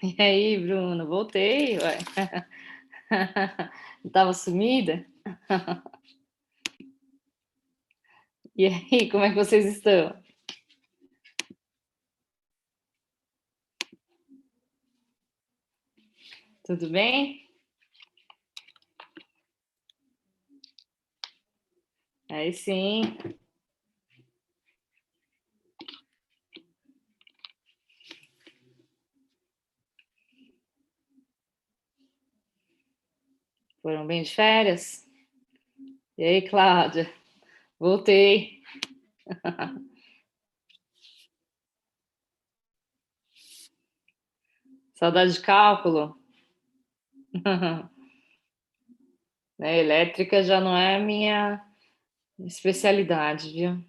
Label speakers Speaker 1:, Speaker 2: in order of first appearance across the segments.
Speaker 1: E aí, Bruno? Voltei, ué. Tava sumida? E aí, como é que vocês estão? Tudo bem? Aí sim. Foram bem de férias? E aí, Cláudia? Voltei. Saudade de cálculo? Né, elétrica já não é minha especialidade, viu?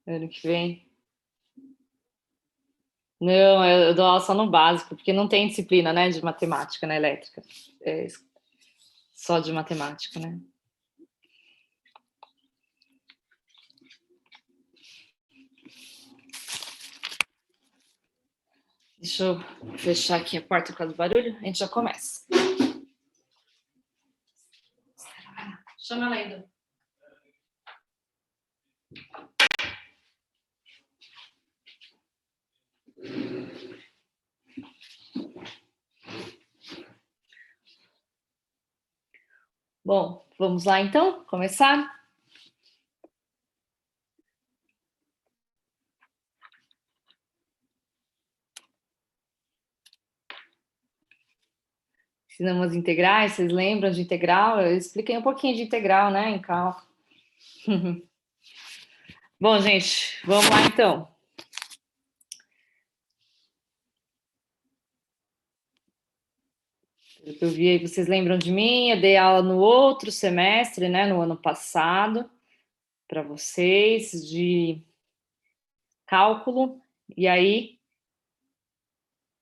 Speaker 1: Ano que vem. Não, eu dou aula só no básico, porque não tem disciplina, né, de matemática na elétrica. É só de matemática, né? Deixa eu fechar aqui a porta por causa do barulho, a gente já começa. Chama ela ainda. Bom, vamos lá então, começar? Ensinamos integrais, vocês lembram de integral? Eu expliquei um pouquinho de integral, né, em cálculo. Bom, gente, vamos lá então. Eu vi aí, vocês lembram de mim? Eu dei aula no outro semestre, né, no ano passado, para vocês, de cálculo, e aí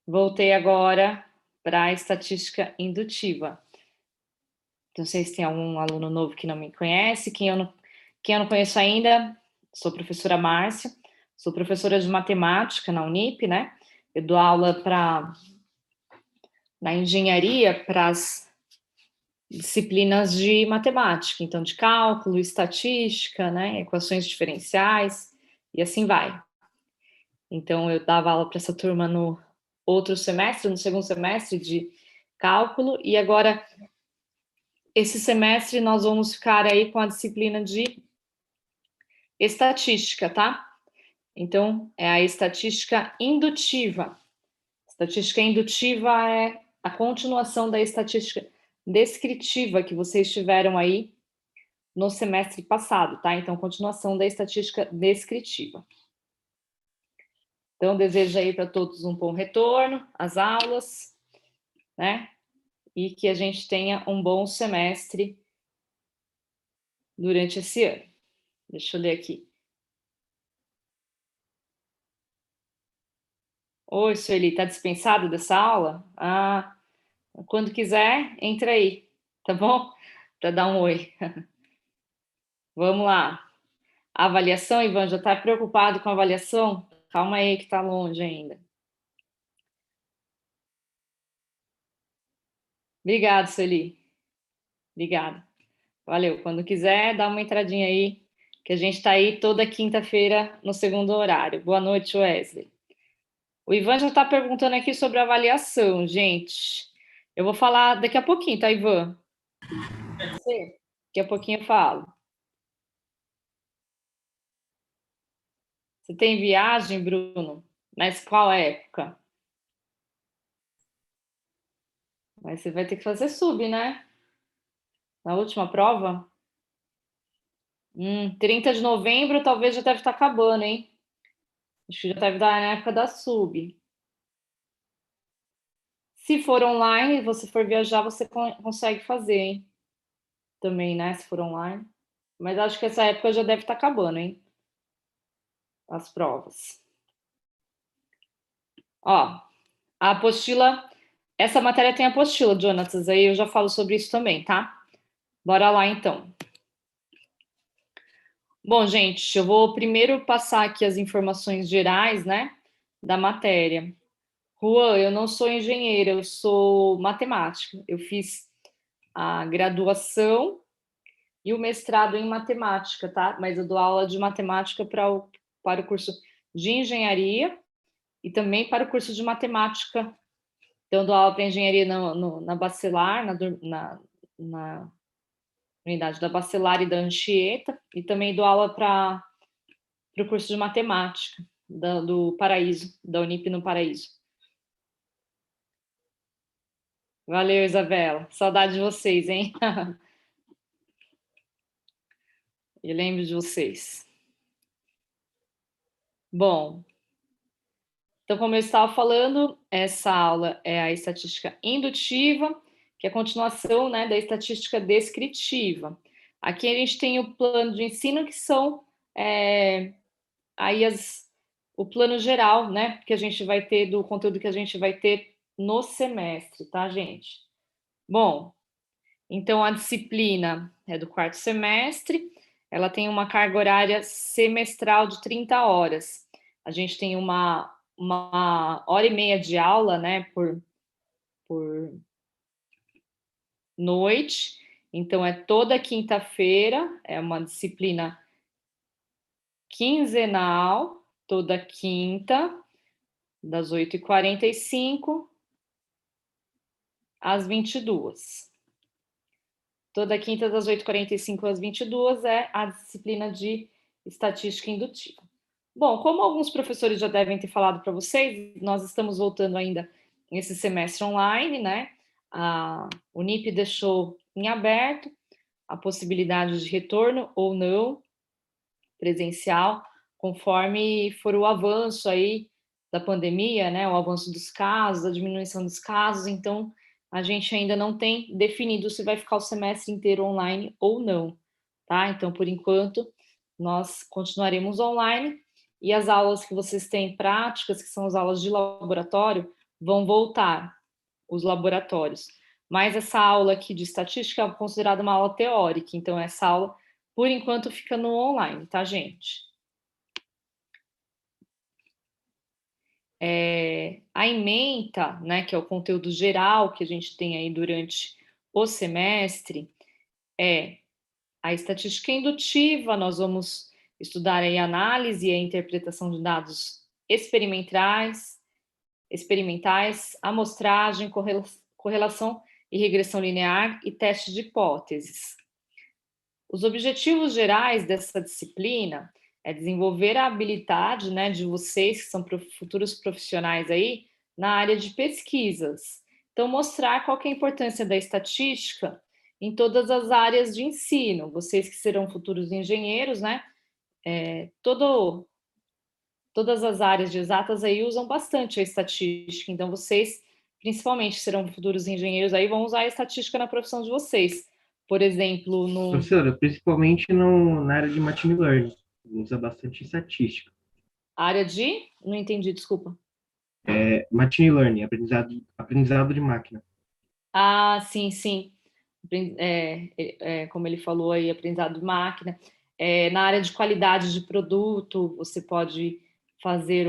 Speaker 1: voltei agora para a estatística indutiva. Não sei se tem algum aluno novo que não me conhece. Quem eu não conheço ainda, sou professora Márcia, sou professora de matemática na Unip, né? Eu dou aula na engenharia para as disciplinas de matemática, então de cálculo, estatística, né? Equações diferenciais e assim vai. Então eu dava aula para essa turma no outro semestre, no segundo semestre de cálculo, e agora esse semestre nós vamos ficar aí com a disciplina de estatística, tá? Então, é a estatística indutiva. Estatística indutiva é a continuação da estatística descritiva que vocês tiveram aí no semestre passado, tá? Então, continuação da estatística descritiva. Então, desejo aí para todos um bom retorno às aulas, né? E que a gente tenha um bom semestre durante esse ano. Deixa eu ler aqui. Oi, Sueli, tá dispensado dessa aula? Ah, quando quiser, entra aí, tá bom? Para dar um oi. Vamos lá. A avaliação, Ivan, já está preocupado com a avaliação? Calma aí que está longe ainda. Obrigado, Sueli. Obrigada. Valeu. Quando quiser, dá uma entradinha aí, que a gente está aí toda quinta-feira no segundo horário. Boa noite, Wesley. O Ivan já está perguntando aqui sobre a avaliação, gente. Eu vou falar daqui a pouquinho, tá, Ivan? Pode ser? Daqui a pouquinho eu falo. Você tem viagem, Bruno? Mas qual época? Mas você vai ter que fazer sub, né? Na última prova? 30 de novembro talvez já deve estar acabando, hein? Acho que já deve dar na época da sub. Se for online, você for viajar, você consegue fazer, hein? Também, né? Se for online. Mas acho que essa época já deve estar acabando, hein? As provas. Ó, a apostila. Essa matéria tem apostila, Jonatas. Aí eu já falo sobre isso também, tá? Bora lá então. Bom, gente, eu vou primeiro passar aqui as informações gerais, né? da matéria. Juan, eu não sou engenheira, eu sou matemática. Eu fiz a graduação e o mestrado em matemática, tá? Mas eu dou aula de matemática para o curso de engenharia e também para o curso de matemática. Então, eu dou aula para engenharia na Bacelar, na unidade da Bacelar e da Anchieta, e também dou aula para o curso de matemática do Paraíso, da Unip no Paraíso. Valeu, Isabela. Saudade de vocês, hein? Eu lembro de vocês. Bom, então, como eu estava falando, essa aula é a estatística indutiva, que é a continuação, né, da estatística descritiva. Aqui a gente tem o plano de ensino, que são aí o plano geral, né, que a gente vai ter, do conteúdo que a gente vai ter no semestre, tá, gente? Bom, então a disciplina é do quarto semestre, ela tem uma carga horária semestral de 30 horas. A gente tem uma hora e meia de aula, né, por noite. Então, é toda quinta-feira, é uma disciplina quinzenal, toda quinta, das 8h45 às 22h. Toda quinta, das 8h45 às 22h, é a disciplina de estatística indutiva. Bom, como alguns professores já devem ter falado para vocês, nós estamos voltando ainda nesse semestre online, né? A Unip deixou em aberto a possibilidade de retorno ou não presencial, conforme for o avanço aí da pandemia, né? O avanço dos casos, a diminuição dos casos. Então, a gente ainda não tem definido se vai ficar o semestre inteiro online ou não, tá? Então, por enquanto, nós continuaremos online e as aulas que vocês têm práticas, que são as aulas de laboratório, vão voltar, os laboratórios. Mas essa aula aqui de estatística é considerada uma aula teórica, então essa aula, por enquanto, fica no online, tá, gente? A ementa, né, que é o conteúdo geral que a gente tem aí durante o semestre, é a estatística indutiva. Nós vamos estudar aí a análise e a interpretação de dados experimentais, amostragem, correlação e regressão linear e teste de hipóteses. Os objetivos gerais dessa disciplina é desenvolver a habilidade, né, de vocês, que são futuros profissionais aí, na área de pesquisas. Então, mostrar qual que é a importância da estatística em todas as áreas de ensino. Vocês que serão futuros engenheiros, né, todas as áreas de exatas aí usam bastante a estatística. Então, vocês, principalmente, serão futuros engenheiros aí, vão usar a estatística na profissão de vocês. Por exemplo,
Speaker 2: Professora, principalmente na área de machine learning, usa bastante estatística.
Speaker 1: área de... Não entendi, desculpa.
Speaker 2: Machine learning, aprendizado de máquina.
Speaker 1: Ah, sim, sim. Como ele falou aí, aprendizado de máquina. Na área de qualidade de produto, você pode fazer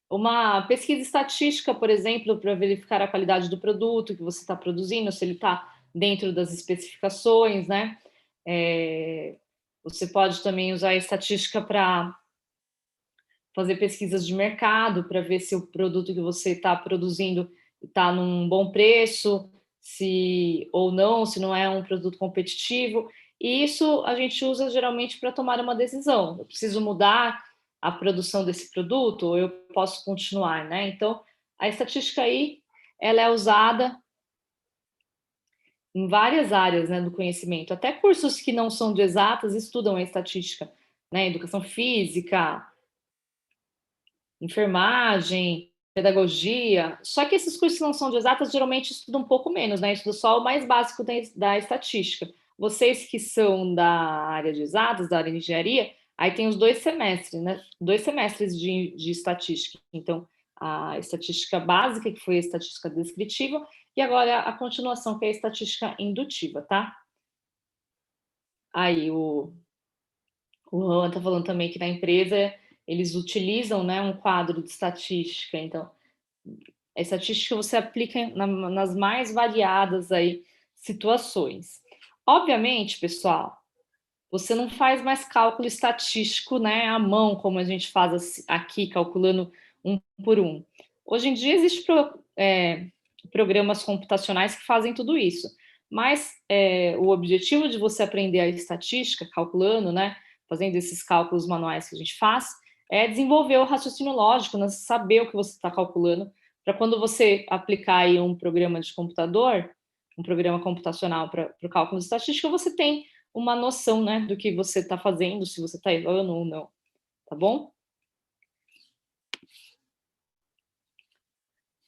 Speaker 1: uma pesquisa estatística, por exemplo, para verificar a qualidade do produto que você está produzindo, se ele está dentro das especificações, né? Você pode também usar a estatística para fazer pesquisas de mercado, para ver se o produto que você está produzindo está num bom preço, se ou não, se não é um produto competitivo. E isso a gente usa geralmente para tomar uma decisão. Eu preciso mudar a produção desse produto ou eu posso continuar, né? Então, a estatística aí, ela é usada em várias áreas, né, do conhecimento. Até cursos que não são de exatas estudam a estatística, né? Educação física, enfermagem, pedagogia. Só que esses cursos que não são de exatas geralmente estudam um pouco menos, né? Estudam só o mais básico da estatística. Vocês que são da área de exatas, da área de engenharia, aí tem os 2 semestres, né? 2 semestres de estatística. Então, a estatística básica, que foi a estatística descritiva, e agora a continuação, que é a estatística indutiva, tá? Aí o Juan está falando também que na empresa eles utilizam, né, um quadro de estatística. Então, a estatística você aplica nas mais variadas aí situações. Obviamente, pessoal, você não faz mais cálculo estatístico, né, à mão, como a gente faz aqui, calculando um por um. Hoje em dia existem programas computacionais que fazem tudo isso, mas o objetivo de você aprender a estatística, calculando, né, fazendo esses cálculos manuais que a gente faz, é desenvolver o raciocínio lógico, né, saber o que você está calculando, para quando você aplicar aí um programa de computador, um programa computacional para o cálculo de estatística, você tem uma noção, né, do que você está fazendo, se você está errando ou não, tá bom?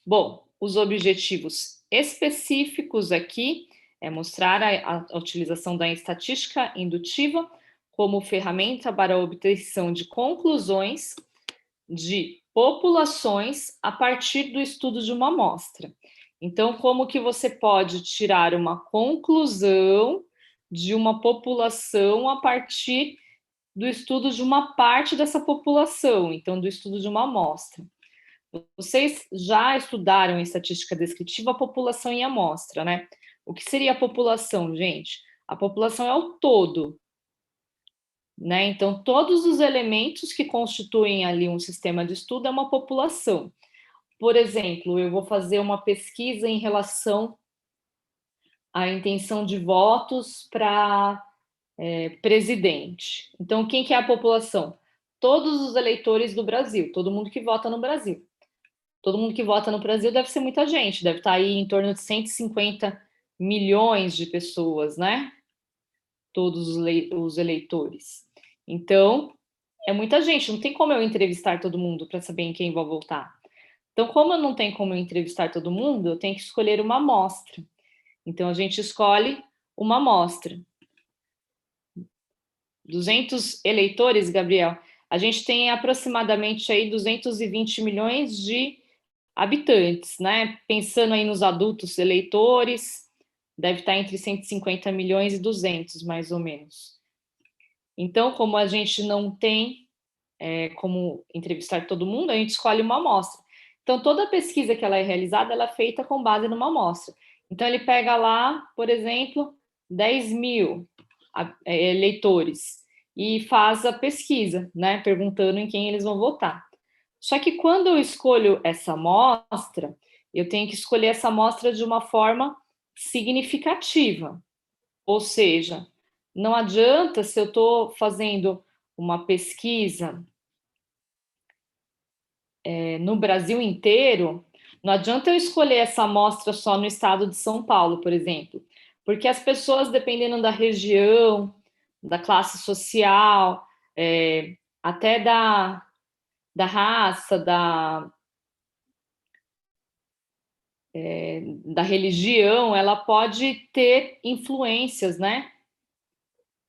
Speaker 1: Bom, os objetivos específicos aqui é mostrar a utilização da estatística indutiva como ferramenta para a obtenção de conclusões de populações a partir do estudo de uma amostra. Então, como que você pode tirar uma conclusão de uma população a partir do estudo de uma parte dessa população, então do estudo de uma amostra? Vocês já estudaram em estatística descritiva a população em amostra, né? O que seria a população, gente? A população é o todo, né? Então, todos os elementos que constituem ali um sistema de estudo é uma população. Por exemplo, eu vou fazer uma pesquisa em relação à intenção de votos para presidente. Então, quem que é a população? Todos os eleitores do Brasil, todo mundo que vota no Brasil. Todo mundo que vota no Brasil deve ser muita gente, deve estar aí em torno de 150 milhões de pessoas, né? Todos os eleitores. Então, é muita gente, não tem como eu entrevistar todo mundo para saber em quem vou votar. Então, como eu não tenho como eu entrevistar todo mundo, eu tenho que escolher uma amostra. Então, a gente escolhe uma amostra. 200 eleitores, Gabriel, a gente tem aproximadamente aí 220 milhões de habitantes, né? Pensando aí nos adultos eleitores, deve estar entre 150 milhões e 200, mais ou menos. Então, como a gente não tem como entrevistar todo mundo, a gente escolhe uma amostra. Então, toda pesquisa que ela é realizada, ela é feita com base numa amostra. Então, ele pega lá, por exemplo, 10 mil eleitores e faz a pesquisa, né? Perguntando em quem eles vão votar. Só que quando eu escolho essa amostra, eu tenho que escolher essa amostra de uma forma significativa. Ou seja, não adianta se eu estou fazendo uma pesquisa no Brasil inteiro, não adianta eu escolher essa amostra só no estado de São Paulo, por exemplo, porque as pessoas, dependendo da região, da classe social, até da raça, da religião, ela pode ter influências, né,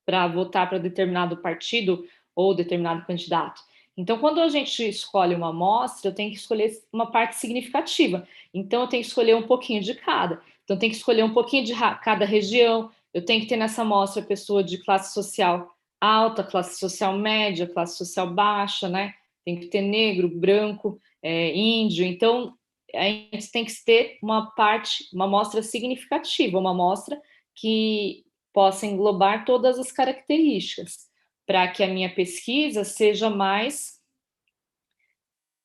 Speaker 1: para votar para determinado partido ou determinado candidato. Então, quando a gente escolhe uma amostra, eu tenho que escolher uma parte significativa. Então, eu tenho que escolher um pouquinho de cada. Então, eu tenho que escolher um pouquinho de cada região. Eu tenho que ter nessa amostra pessoa de classe social alta, classe social média, classe social baixa, né? Tem que ter negro, branco, índio. Então, a gente tem que ter uma parte, uma amostra significativa, uma amostra que possa englobar todas as características, para que a minha pesquisa seja mais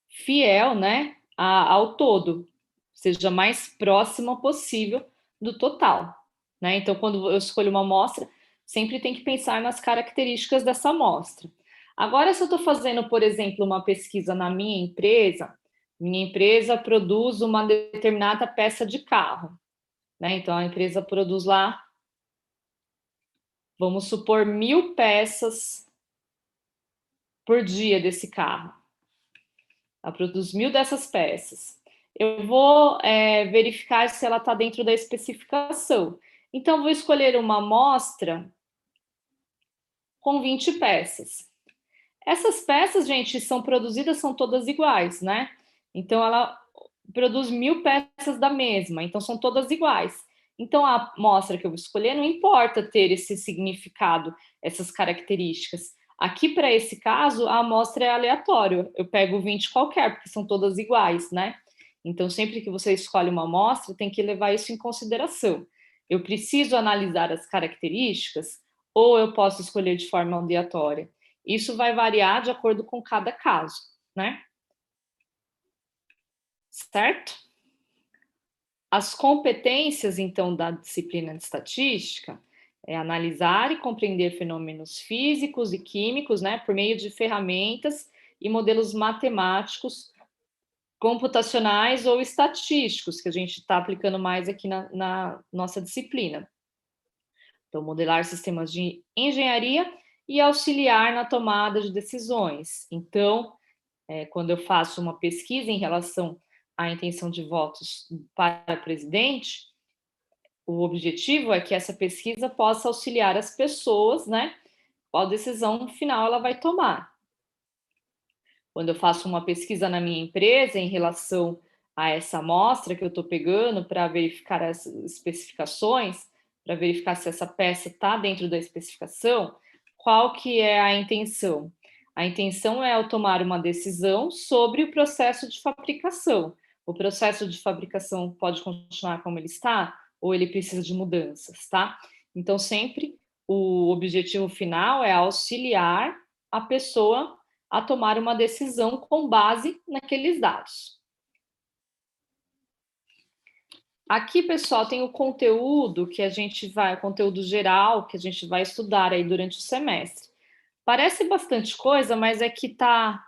Speaker 1: fiel, né, ao todo, seja mais próxima possível do total, né? Então, quando eu escolho uma amostra, sempre tem que pensar nas características dessa amostra. Agora, se eu estou fazendo, por exemplo, uma pesquisa na minha empresa produz uma determinada peça de carro, né? Então, a empresa produz lá, vamos supor, 1.000 peças por dia desse carro. Ela produz 1.000 dessas peças. Eu vou verificar se ela está dentro da especificação. Então, vou escolher uma amostra com 20 peças. Essas peças, gente, são produzidas, são todas iguais, né? Então, ela produz 1.000 peças da mesma, então são todas iguais. Então, a amostra que eu vou escolher não importa ter esse significado, essas características. Aqui, para esse caso, a amostra é aleatória. Eu pego 20 qualquer, porque são todas iguais, né? Então, sempre que você escolhe uma amostra, tem que levar isso em consideração. Eu preciso analisar as características ou eu posso escolher de forma aleatória? Isso vai variar de acordo com cada caso, né? Certo? As competências, então, da disciplina de estatística é analisar e compreender fenômenos físicos e químicos, né, por meio de ferramentas e modelos matemáticos, computacionais ou estatísticos, que a gente está aplicando mais aqui na nossa disciplina. Então, modelar sistemas de engenharia e auxiliar na tomada de decisões. Então, quando eu faço uma pesquisa em relação à intenção de votos para presidente, o objetivo é que essa pesquisa possa auxiliar as pessoas, né? Qual decisão final ela vai tomar. Quando eu faço uma pesquisa na minha empresa em relação a essa amostra que eu estou pegando para verificar as especificações, para verificar se essa peça está dentro da especificação, qual que é a intenção? A intenção é eu tomar uma decisão sobre o processo de fabricação. O processo de fabricação pode continuar como ele está ou ele precisa de mudanças, tá? Então, sempre o objetivo final é auxiliar a pessoa a tomar uma decisão com base naqueles dados. Aqui, pessoal, tem o conteúdo que a gente vai, o conteúdo geral que a gente vai estudar aí durante o semestre. Parece bastante coisa, mas é que tá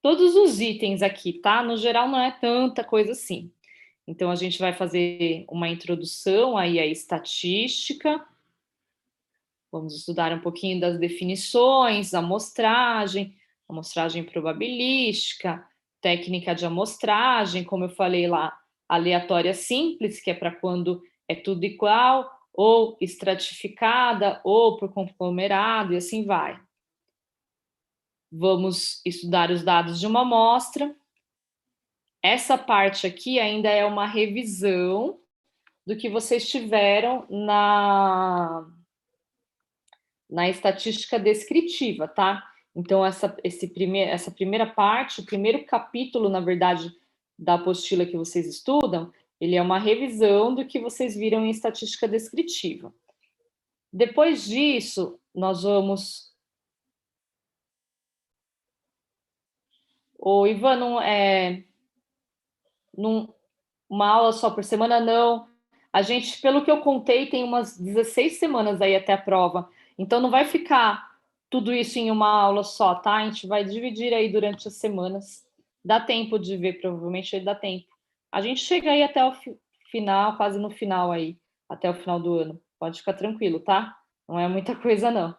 Speaker 1: todos os itens aqui, tá? No geral, não é tanta coisa assim. Então, a gente vai fazer uma introdução aí à estatística. Vamos estudar um pouquinho das definições, amostragem probabilística, técnica de amostragem, como eu falei lá, aleatória simples, que é para quando é tudo igual, ou estratificada, ou por conglomerado, e assim vai. Vamos estudar os dados de uma amostra. Essa parte aqui ainda é uma revisão do que vocês tiveram na estatística descritiva, tá? Então, essa primeira parte, o primeiro capítulo, na verdade, da apostila que vocês estudam, ele é uma revisão do que vocês viram em estatística descritiva. Depois disso, nós vamos... Ô, Ivan, uma aula só por semana, não. A gente, pelo que eu contei, tem umas 16 semanas aí até a prova. Então, não vai ficar tudo isso em uma aula só, tá? A gente vai dividir aí durante as semanas. Dá tempo de ver, provavelmente dá tempo. A gente chega aí até o final, quase no final aí, até o final do ano. Pode ficar tranquilo, tá? Não é muita coisa, não.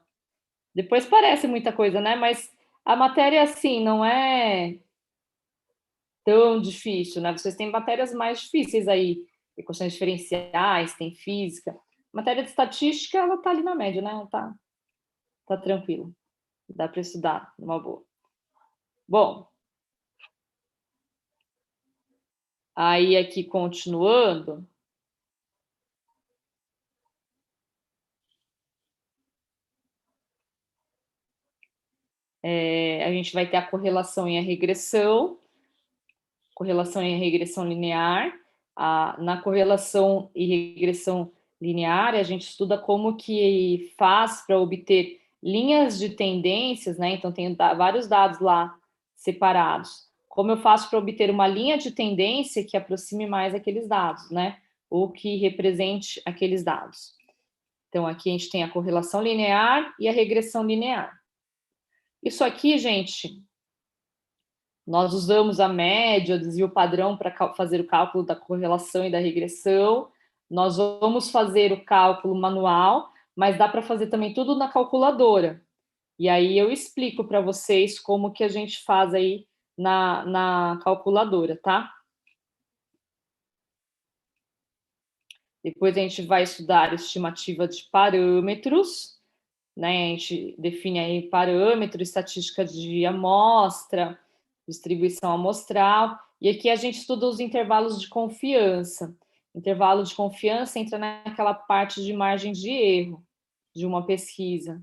Speaker 1: Depois parece muita coisa, né? Mas a matéria, assim, não é tão difícil, né? Vocês têm matérias mais difíceis aí, equações diferenciais, tem física. Matéria de estatística, ela tá ali na média, né? Tá tranquilo. Dá para estudar numa boa. Bom, aí aqui continuando, a gente vai ter a correlação e a regressão linear. Na correlação e regressão linear, a gente estuda como que faz para obter linhas de tendências, né? Então, tem vários dados lá separados. Como eu faço para obter uma linha de tendência que aproxime mais aqueles dados, né? Ou que represente aqueles dados. Então, aqui a gente tem a correlação linear e a regressão linear. Isso aqui, gente, nós usamos a média, o desvio padrão para fazer o cálculo da correlação e da regressão. Nós vamos fazer o cálculo manual, mas dá para fazer também tudo na calculadora. E aí eu explico para vocês como que a gente faz aí na calculadora, tá? Depois a gente vai estudar estimativa de parâmetros, né? A gente define aí parâmetro, estatística de amostra, distribuição amostral, e aqui a gente estuda os intervalos de confiança. Intervalo de confiança entra naquela parte de margem de erro de uma pesquisa.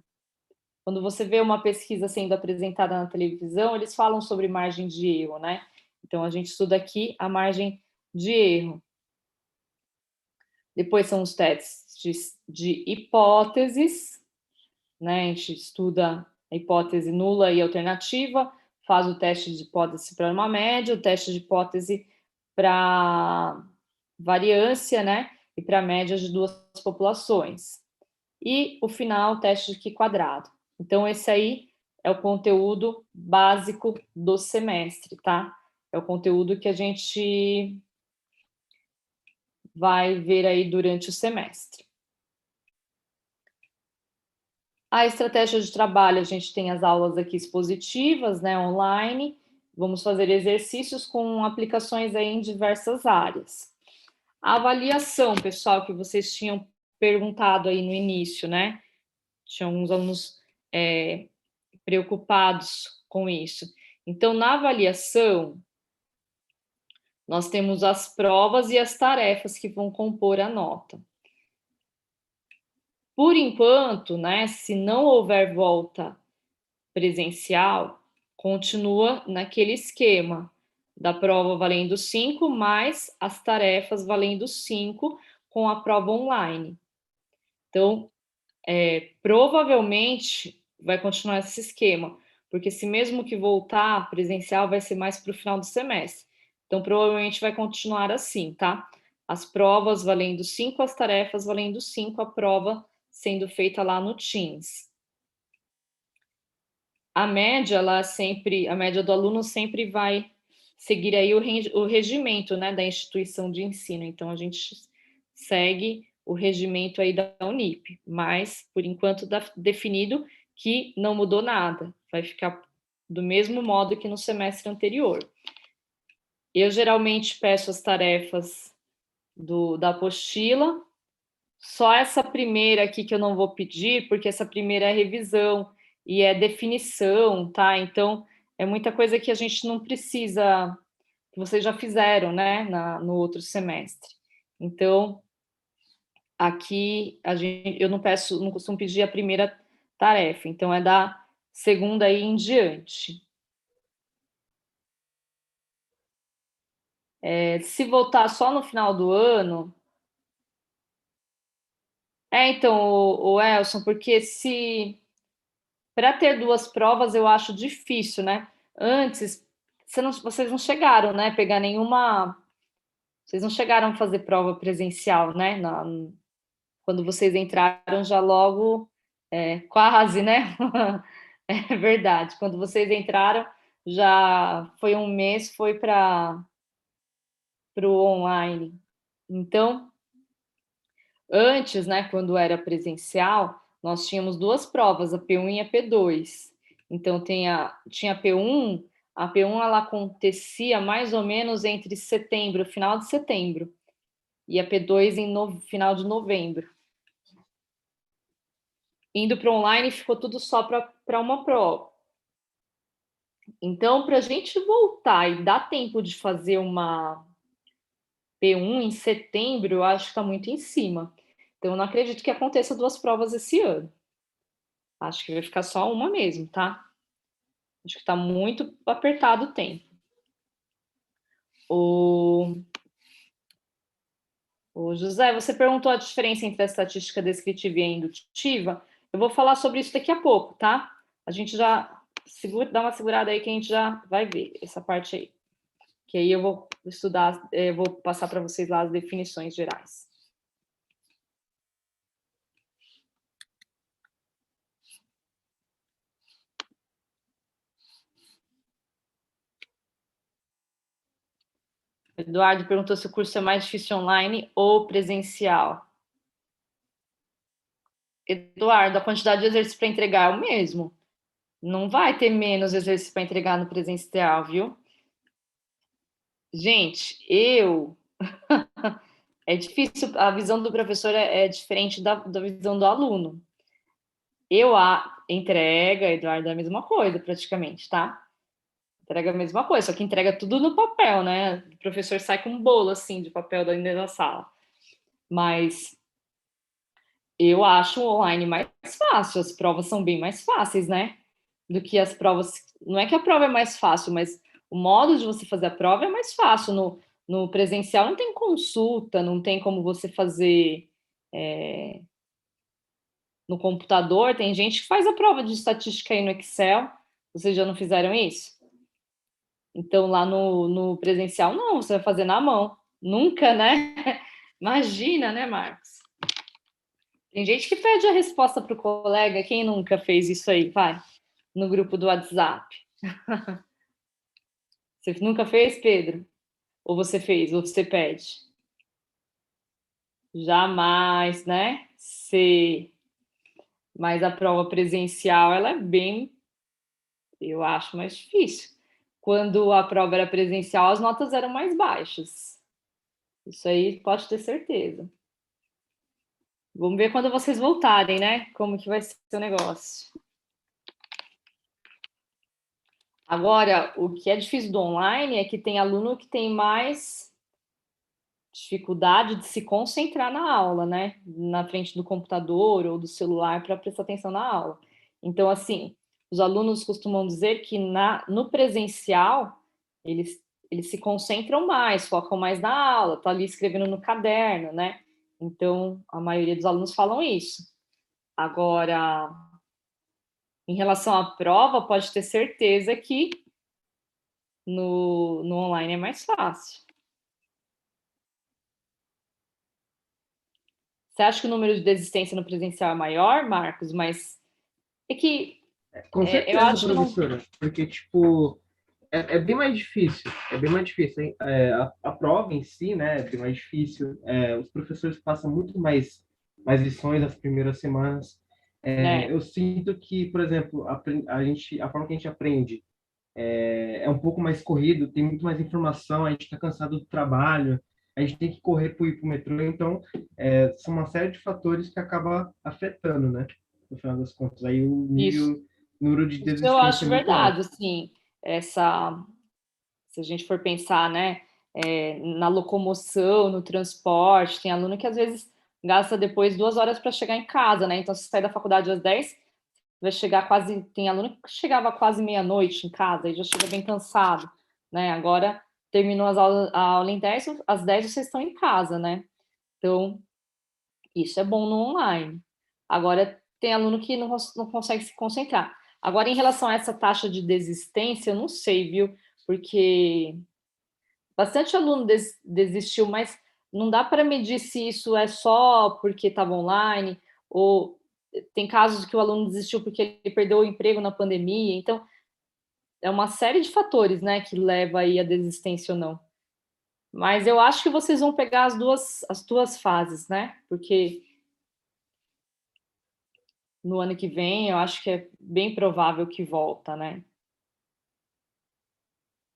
Speaker 1: quando você vê uma pesquisa sendo apresentada na televisão, eles falam sobre margem de erro, né? Então, a gente estuda aqui a margem de erro. Depois são os testes de hipóteses, né? A gente estuda a hipótese nula e alternativa, faz o teste de hipótese para uma média, o teste de hipótese para variância, né? E para a média de duas populações. E o final, o teste de Q². Então, esse aí é o conteúdo básico do semestre, tá? É o conteúdo que a gente vai ver aí durante o semestre. A estratégia de trabalho, a gente tem as aulas aqui expositivas, né, online. Vamos fazer exercícios com aplicações aí em diversas áreas. A avaliação, pessoal, que vocês tinham perguntado aí no início, né? Tinha alguns alunos preocupados com isso. Então, na avaliação, nós temos as provas e as tarefas que vão compor a nota. Por enquanto, né, se não houver volta presencial, continua naquele esquema da prova valendo 5, mais as tarefas valendo 5 com a prova online. Então, provavelmente vai continuar esse esquema, porque se mesmo que voltar presencial, vai ser mais para o final do semestre. Então, provavelmente vai continuar assim, tá? As provas valendo 5, as tarefas valendo 5, a prova sendo feita lá no Teams. A média, a média do aluno sempre vai seguir aí o regimento, né, da instituição de ensino. Então, a gente segue o regimento aí da Unip, mas, por enquanto, definido que não mudou nada, vai ficar do mesmo modo que no semestre anterior. Eu geralmente peço as tarefas da apostila, só essa primeira aqui que eu não vou pedir, porque essa primeira é revisão e é definição, tá? Então, é muita coisa que a gente não precisa, que vocês já fizeram, né, no outro semestre. Então, aqui eu não costumo pedir a primeira tarefa, então é da segunda aí em diante. Se voltar só no final do ano, então, o Elson, porque para ter duas provas eu acho difícil, né? Antes, vocês não chegaram, né? Pegar nenhuma. Vocês não chegaram a fazer prova presencial, né? Quando vocês entraram já logo, quase, né? É verdade. Quando vocês entraram, já foi um mês, foi para o online. Então, antes, né, quando era presencial, nós tínhamos duas provas, a P1 e a P2. Então, tinha a P1 ela acontecia mais ou menos entre setembro, final de setembro, e a P2 final de novembro. Indo para online, ficou tudo só para uma prova. Então, para a gente voltar e dar tempo de fazer uma P1 em setembro, eu acho que está muito em cima. Então, eu não acredito que aconteça duas provas esse ano. Acho que vai ficar só uma mesmo, tá? Acho que está muito apertado o tempo. O José, você perguntou a diferença entre a estatística descritiva e a indutiva. Eu vou falar sobre isso daqui a pouco, tá? A gente já dá uma segurada aí que a gente já vai ver essa parte aí. Que aí eu vou estudar, eu vou passar para vocês lá as definições gerais. Eduardo perguntou se o curso é mais difícil online ou presencial. Eduardo, a quantidade de exercício para entregar é o mesmo. Não vai ter menos exercício para entregar no presencial, viu? Gente, é difícil, a visão do professor é diferente da visão do aluno. Entrega, Eduardo, é a mesma coisa, praticamente, tá? Entrega a mesma coisa, só que entrega tudo no papel, né? O professor sai com um bolo, assim, de papel dentro da sala. Mas Eu acho o online mais fácil, as provas são bem mais fáceis, né? Do que as provas. Não é que a prova é mais fácil, mas o modo de você fazer a prova é mais fácil. No presencial não tem consulta, não tem como você fazer no computador. Tem gente que faz a prova de estatística aí no Excel. Vocês já não fizeram isso? Então, lá no presencial, não, você vai fazer na mão. Nunca, né? Imagina, né, Marcos? Tem gente que pede a resposta para o colega. Quem nunca fez isso aí? Vai, no grupo do WhatsApp. Você nunca fez, Pedro? Ou você fez, ou você pede? Jamais, né? Se... Mas a prova presencial, ela é bem, eu acho, mais difícil. Quando a prova era presencial, as notas eram mais baixas. Isso aí pode ter certeza. Vamos ver quando vocês voltarem, né? Como que vai ser o negócio. Agora, o que é difícil do online é que tem aluno que tem mais dificuldade de se concentrar na aula, né? Na frente do computador ou do celular para prestar atenção na aula. Então, assim, os alunos costumam dizer que no presencial eles se concentram mais, focam mais na aula, tá ali escrevendo no caderno, né? Então, a maioria dos alunos falam isso. Agora, em relação à prova, pode ter certeza que no online é mais fácil. Você acha que o número de desistência no presencial é maior, Marcos? Mas é que
Speaker 2: Com
Speaker 1: eu
Speaker 2: certeza,
Speaker 1: acho que não.
Speaker 2: professora, porque, tipo, é bem mais difícil, é bem mais difícil, hein? A prova em si, né, é bem mais difícil, os professores passam muito mais lições nas primeiras semanas.
Speaker 1: Né?
Speaker 2: Eu sinto que, por exemplo, a forma que a gente aprende é um pouco mais corrido, tem muito mais informação, a gente está cansado do trabalho, a gente tem que correr para ir para o metrô, então são uma série de fatores que acaba afetando, né? No final das contas, aí
Speaker 1: Isso.
Speaker 2: número de
Speaker 1: Isso eu
Speaker 2: desistência
Speaker 1: acho
Speaker 2: é muito
Speaker 1: verdade,
Speaker 2: alto.
Speaker 1: assim, essa, se a gente for pensar, né, na locomoção, no transporte, tem aluno que às vezes gasta depois 2 horas para chegar em casa, né? Então, se sai da faculdade às 10, vai chegar quase. Tem aluno que chegava quase meia-noite em casa e já chega bem cansado, né? Agora terminou a aula em 10, às 10 vocês estão em casa, né? Então, isso é bom no online. Agora, tem aluno que não consegue se concentrar. Agora, em relação a essa taxa de desistência, eu não sei, viu? Porque bastante aluno desistiu, mas não dá para medir se isso é só porque estava online, ou tem casos que o aluno desistiu porque ele perdeu o emprego na pandemia. Então, é uma série de fatores, né, que leva aí a desistência ou não. Mas eu acho que vocês vão pegar as duas fases, né? Porque no ano que vem, eu acho que é bem provável que volta, né?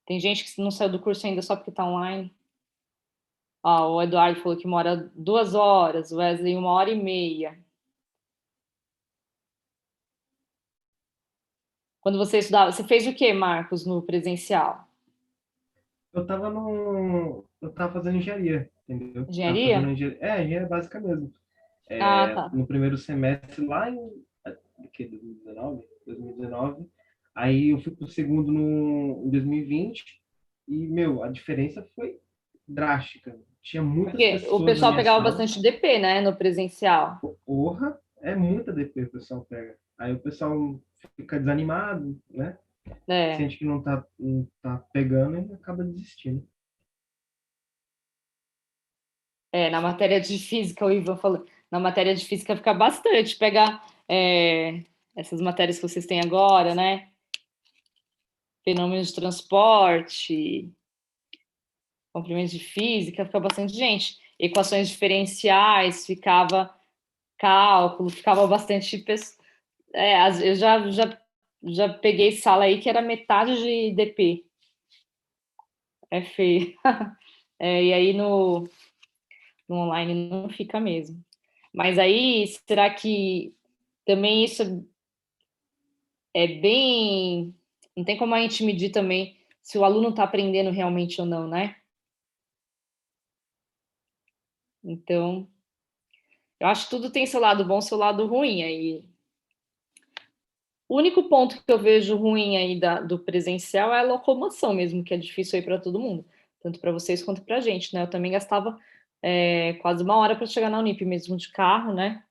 Speaker 1: Tem gente que não saiu do curso ainda só porque está online. Ó, o Eduardo falou que mora 2 horas, o Wesley 1 hora e meia. Quando você estudava, você fez o quê, Marcos, no presencial?
Speaker 2: Eu tava fazendo engenharia, entendeu? Tava fazendo
Speaker 1: Engenharia?
Speaker 2: engenharia básica mesmo.
Speaker 1: Ah, tá.
Speaker 2: No primeiro semestre lá que, 2019. Aí eu fui pro segundo em 2020 e, meu, a diferença foi drástica. Tinha muitas
Speaker 1: Porque o
Speaker 2: pessoas na
Speaker 1: pessoal
Speaker 2: minha
Speaker 1: pegava
Speaker 2: sala.
Speaker 1: bastante DP, né, no presencial.
Speaker 2: Porra, é muita DP o pessoal pega. Aí o pessoal fica desanimado, né?
Speaker 1: É,
Speaker 2: Sente que não tá pegando e acaba desistindo.
Speaker 1: na matéria de física, o Ivan falou, na matéria de física fica bastante, pegar essas matérias que vocês têm agora, né? Fenômenos de transporte, comprimentos de física, fica bastante gente. Equações diferenciais, ficava cálculo, ficava bastante. Eu já peguei sala aí que era metade de DP. É feio. E aí no online não fica mesmo. Mas aí, será que também isso é bem. Não tem como a gente medir também se o aluno está aprendendo realmente ou não, né? Então, Eu acho que tudo tem seu lado bom, seu lado ruim. Aí, o único ponto que eu vejo ruim aí do presencial é a locomoção mesmo, que é difícil aí para todo mundo, tanto para vocês quanto para a gente, né? Eu também gastava quase 1 hora para chegar na Unip mesmo de carro, né?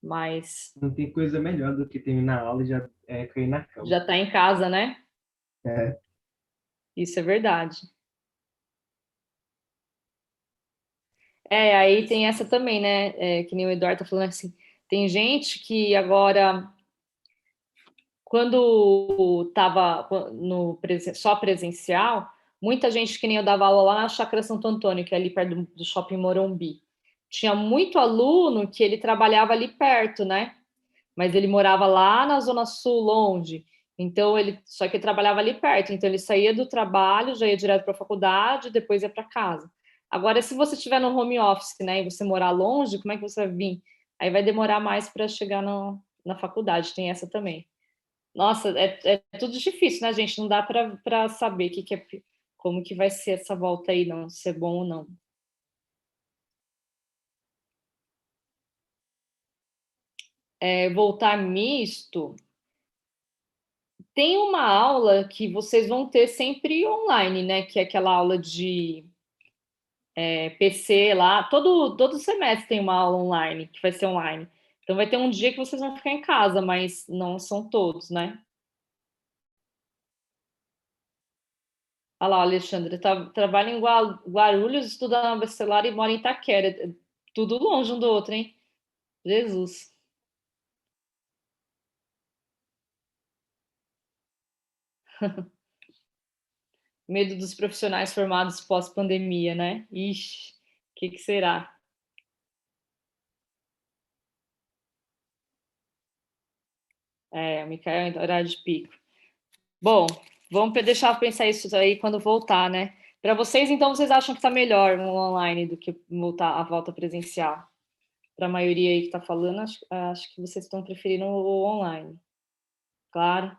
Speaker 1: Mas
Speaker 2: Não tem coisa melhor do que terminar a aula e já cair na cama.
Speaker 1: já está em casa, né?
Speaker 2: É,
Speaker 1: Isso é verdade. Aí tem essa também, né? Que nem o Eduardo tá falando assim, tem gente que agora, quando estava só presencial, muita gente que nem eu dava aula lá na Chácara Santo Antônio, que é ali perto do Shopping Morumbi. Tinha muito aluno que ele trabalhava ali perto, né? Mas ele morava lá na Zona Sul, longe. Então, só que ele trabalhava ali perto. Então, ele saía do trabalho, já ia direto para a faculdade, depois ia para casa. Agora, se você estiver no home office, né, e você morar longe, como é que você vai vir? Aí vai demorar mais para chegar na faculdade. Tem essa também. Nossa, é tudo difícil, né, gente? Não dá para saber como que vai ser essa volta aí, não, se é bom ou não. Voltar misto. Tem uma aula que vocês vão ter sempre online, né? Que é aquela aula de PC lá. Todo semestre tem uma aula online, que vai ser online. Então vai ter um dia que vocês vão ficar em casa, mas não são todos, né? Olha lá, o Alexandre, trabalha em Guarulhos, estuda na Bestelar e mora em Itaquera. Tudo longe um do outro, hein? Jesus. Medo dos profissionais formados pós-pandemia, né? Ixi, o que será? O Micael em horário de pico. Bom, vamos deixar pensar isso aí quando voltar, né? Para vocês, então, vocês acham que está melhor no online do que voltar a volta presencial? Para a maioria aí que está falando, acho que vocês estão preferindo o online. Claro.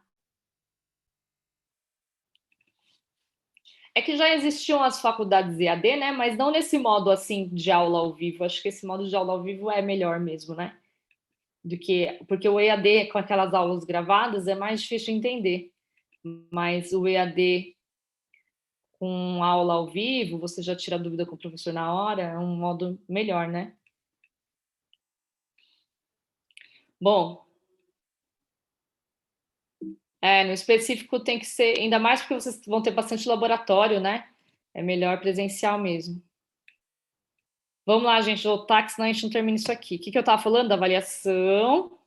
Speaker 1: É que já existiam as faculdades EAD, né? Mas não nesse modo assim de aula ao vivo. Acho que esse modo de aula ao vivo é melhor mesmo, né? Porque o EAD com aquelas aulas gravadas é mais difícil de entender. Mas o EAD com aula ao vivo, você já tira a dúvida com o professor na hora, é um modo melhor, né? Bom, no específico tem que ser, ainda mais porque vocês vão ter bastante laboratório, né? É melhor presencial mesmo. Vamos lá, gente, voltar, que senão a gente não termina isso aqui. O que eu estava falando da avaliação?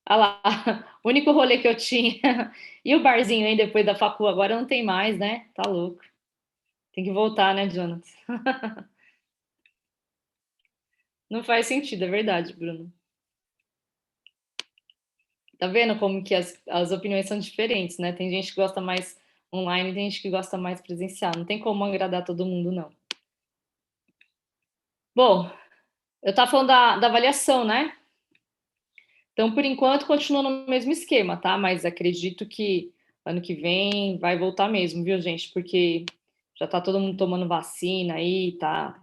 Speaker 1: Ah lá, o único rolê que eu tinha. E o barzinho aí depois da facu, agora não tem mais, né? Tá louco. Tem que voltar, né, Jonathan? Não faz sentido, é verdade, Bruno. Tá vendo como que as opiniões são diferentes, né? Tem gente que gosta mais online, tem gente que gosta mais presencial. Não tem como agradar todo mundo, não. Bom, eu estava falando da avaliação, né? Então, por enquanto, continua no mesmo esquema, tá? Mas acredito que ano que vem vai voltar mesmo, viu, gente? Porque já tá todo mundo tomando vacina aí, tá?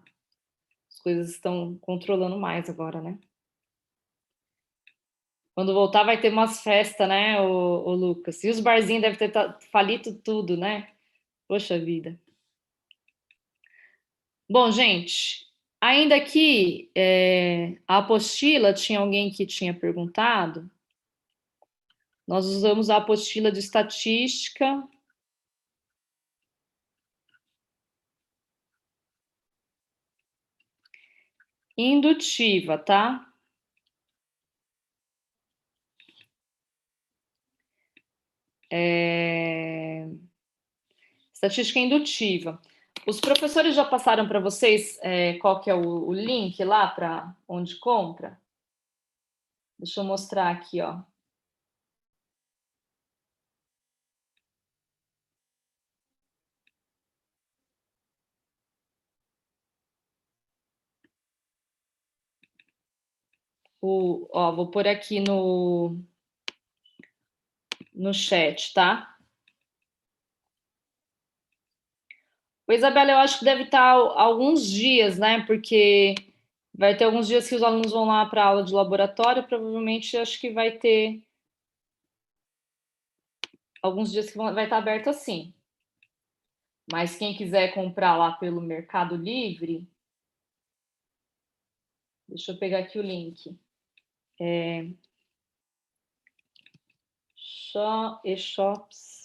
Speaker 1: As coisas estão controlando mais agora, né? Quando voltar, vai ter umas festas, né, o Lucas? E os barzinhos devem ter falido tudo, né? Poxa vida. Bom, gente, ainda aqui, a apostila, tinha alguém que tinha perguntado. Nós usamos a apostila de estatística indutiva, tá? Estatística indutiva. Os professores já passaram para vocês qual que é o link lá para onde compra? Deixa eu mostrar aqui, ó. Vou pôr aqui no chat, tá? Isabela, eu acho que deve estar alguns dias, né? Porque vai ter alguns dias que os alunos vão lá para aula de laboratório, provavelmente acho que vai ter alguns dias que vai estar aberto assim. Mas quem quiser comprar lá pelo Mercado Livre, deixa eu pegar aqui o link. E-shops.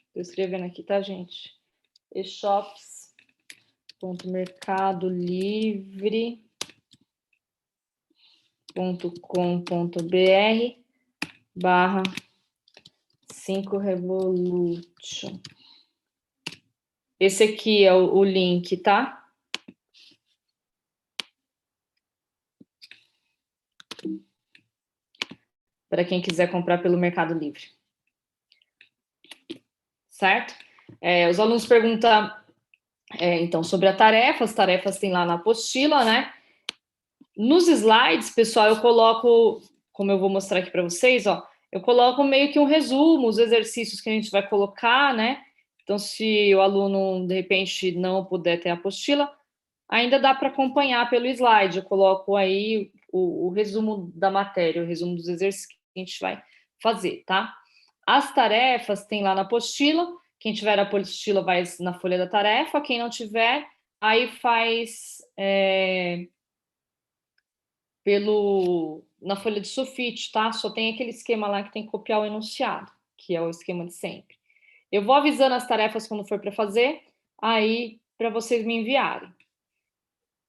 Speaker 1: Estou escrevendo aqui, tá, gente? e-shops.mercadolivre.com.br/5revolution. Esse aqui é o link, tá? Para quem quiser comprar pelo Mercado Livre. Certo? Os alunos perguntam, então, sobre a tarefa. As tarefas tem lá na apostila, né? Nos slides, pessoal, eu coloco, como eu vou mostrar aqui para vocês, ó, eu coloco meio que um resumo, os exercícios que a gente vai colocar, né? Então, se o aluno, de repente, não puder ter a apostila, ainda dá para acompanhar pelo slide. Eu coloco aí o resumo da matéria, o resumo dos exercícios que a gente vai fazer, tá? As tarefas tem lá na apostila. Quem tiver a apostila vai na folha da tarefa. Quem não tiver, aí faz na folha de sulfite, tá? Só tem aquele esquema lá que tem que copiar o enunciado, que é o esquema de sempre. Eu vou avisando as tarefas quando for para fazer, aí para vocês me enviarem.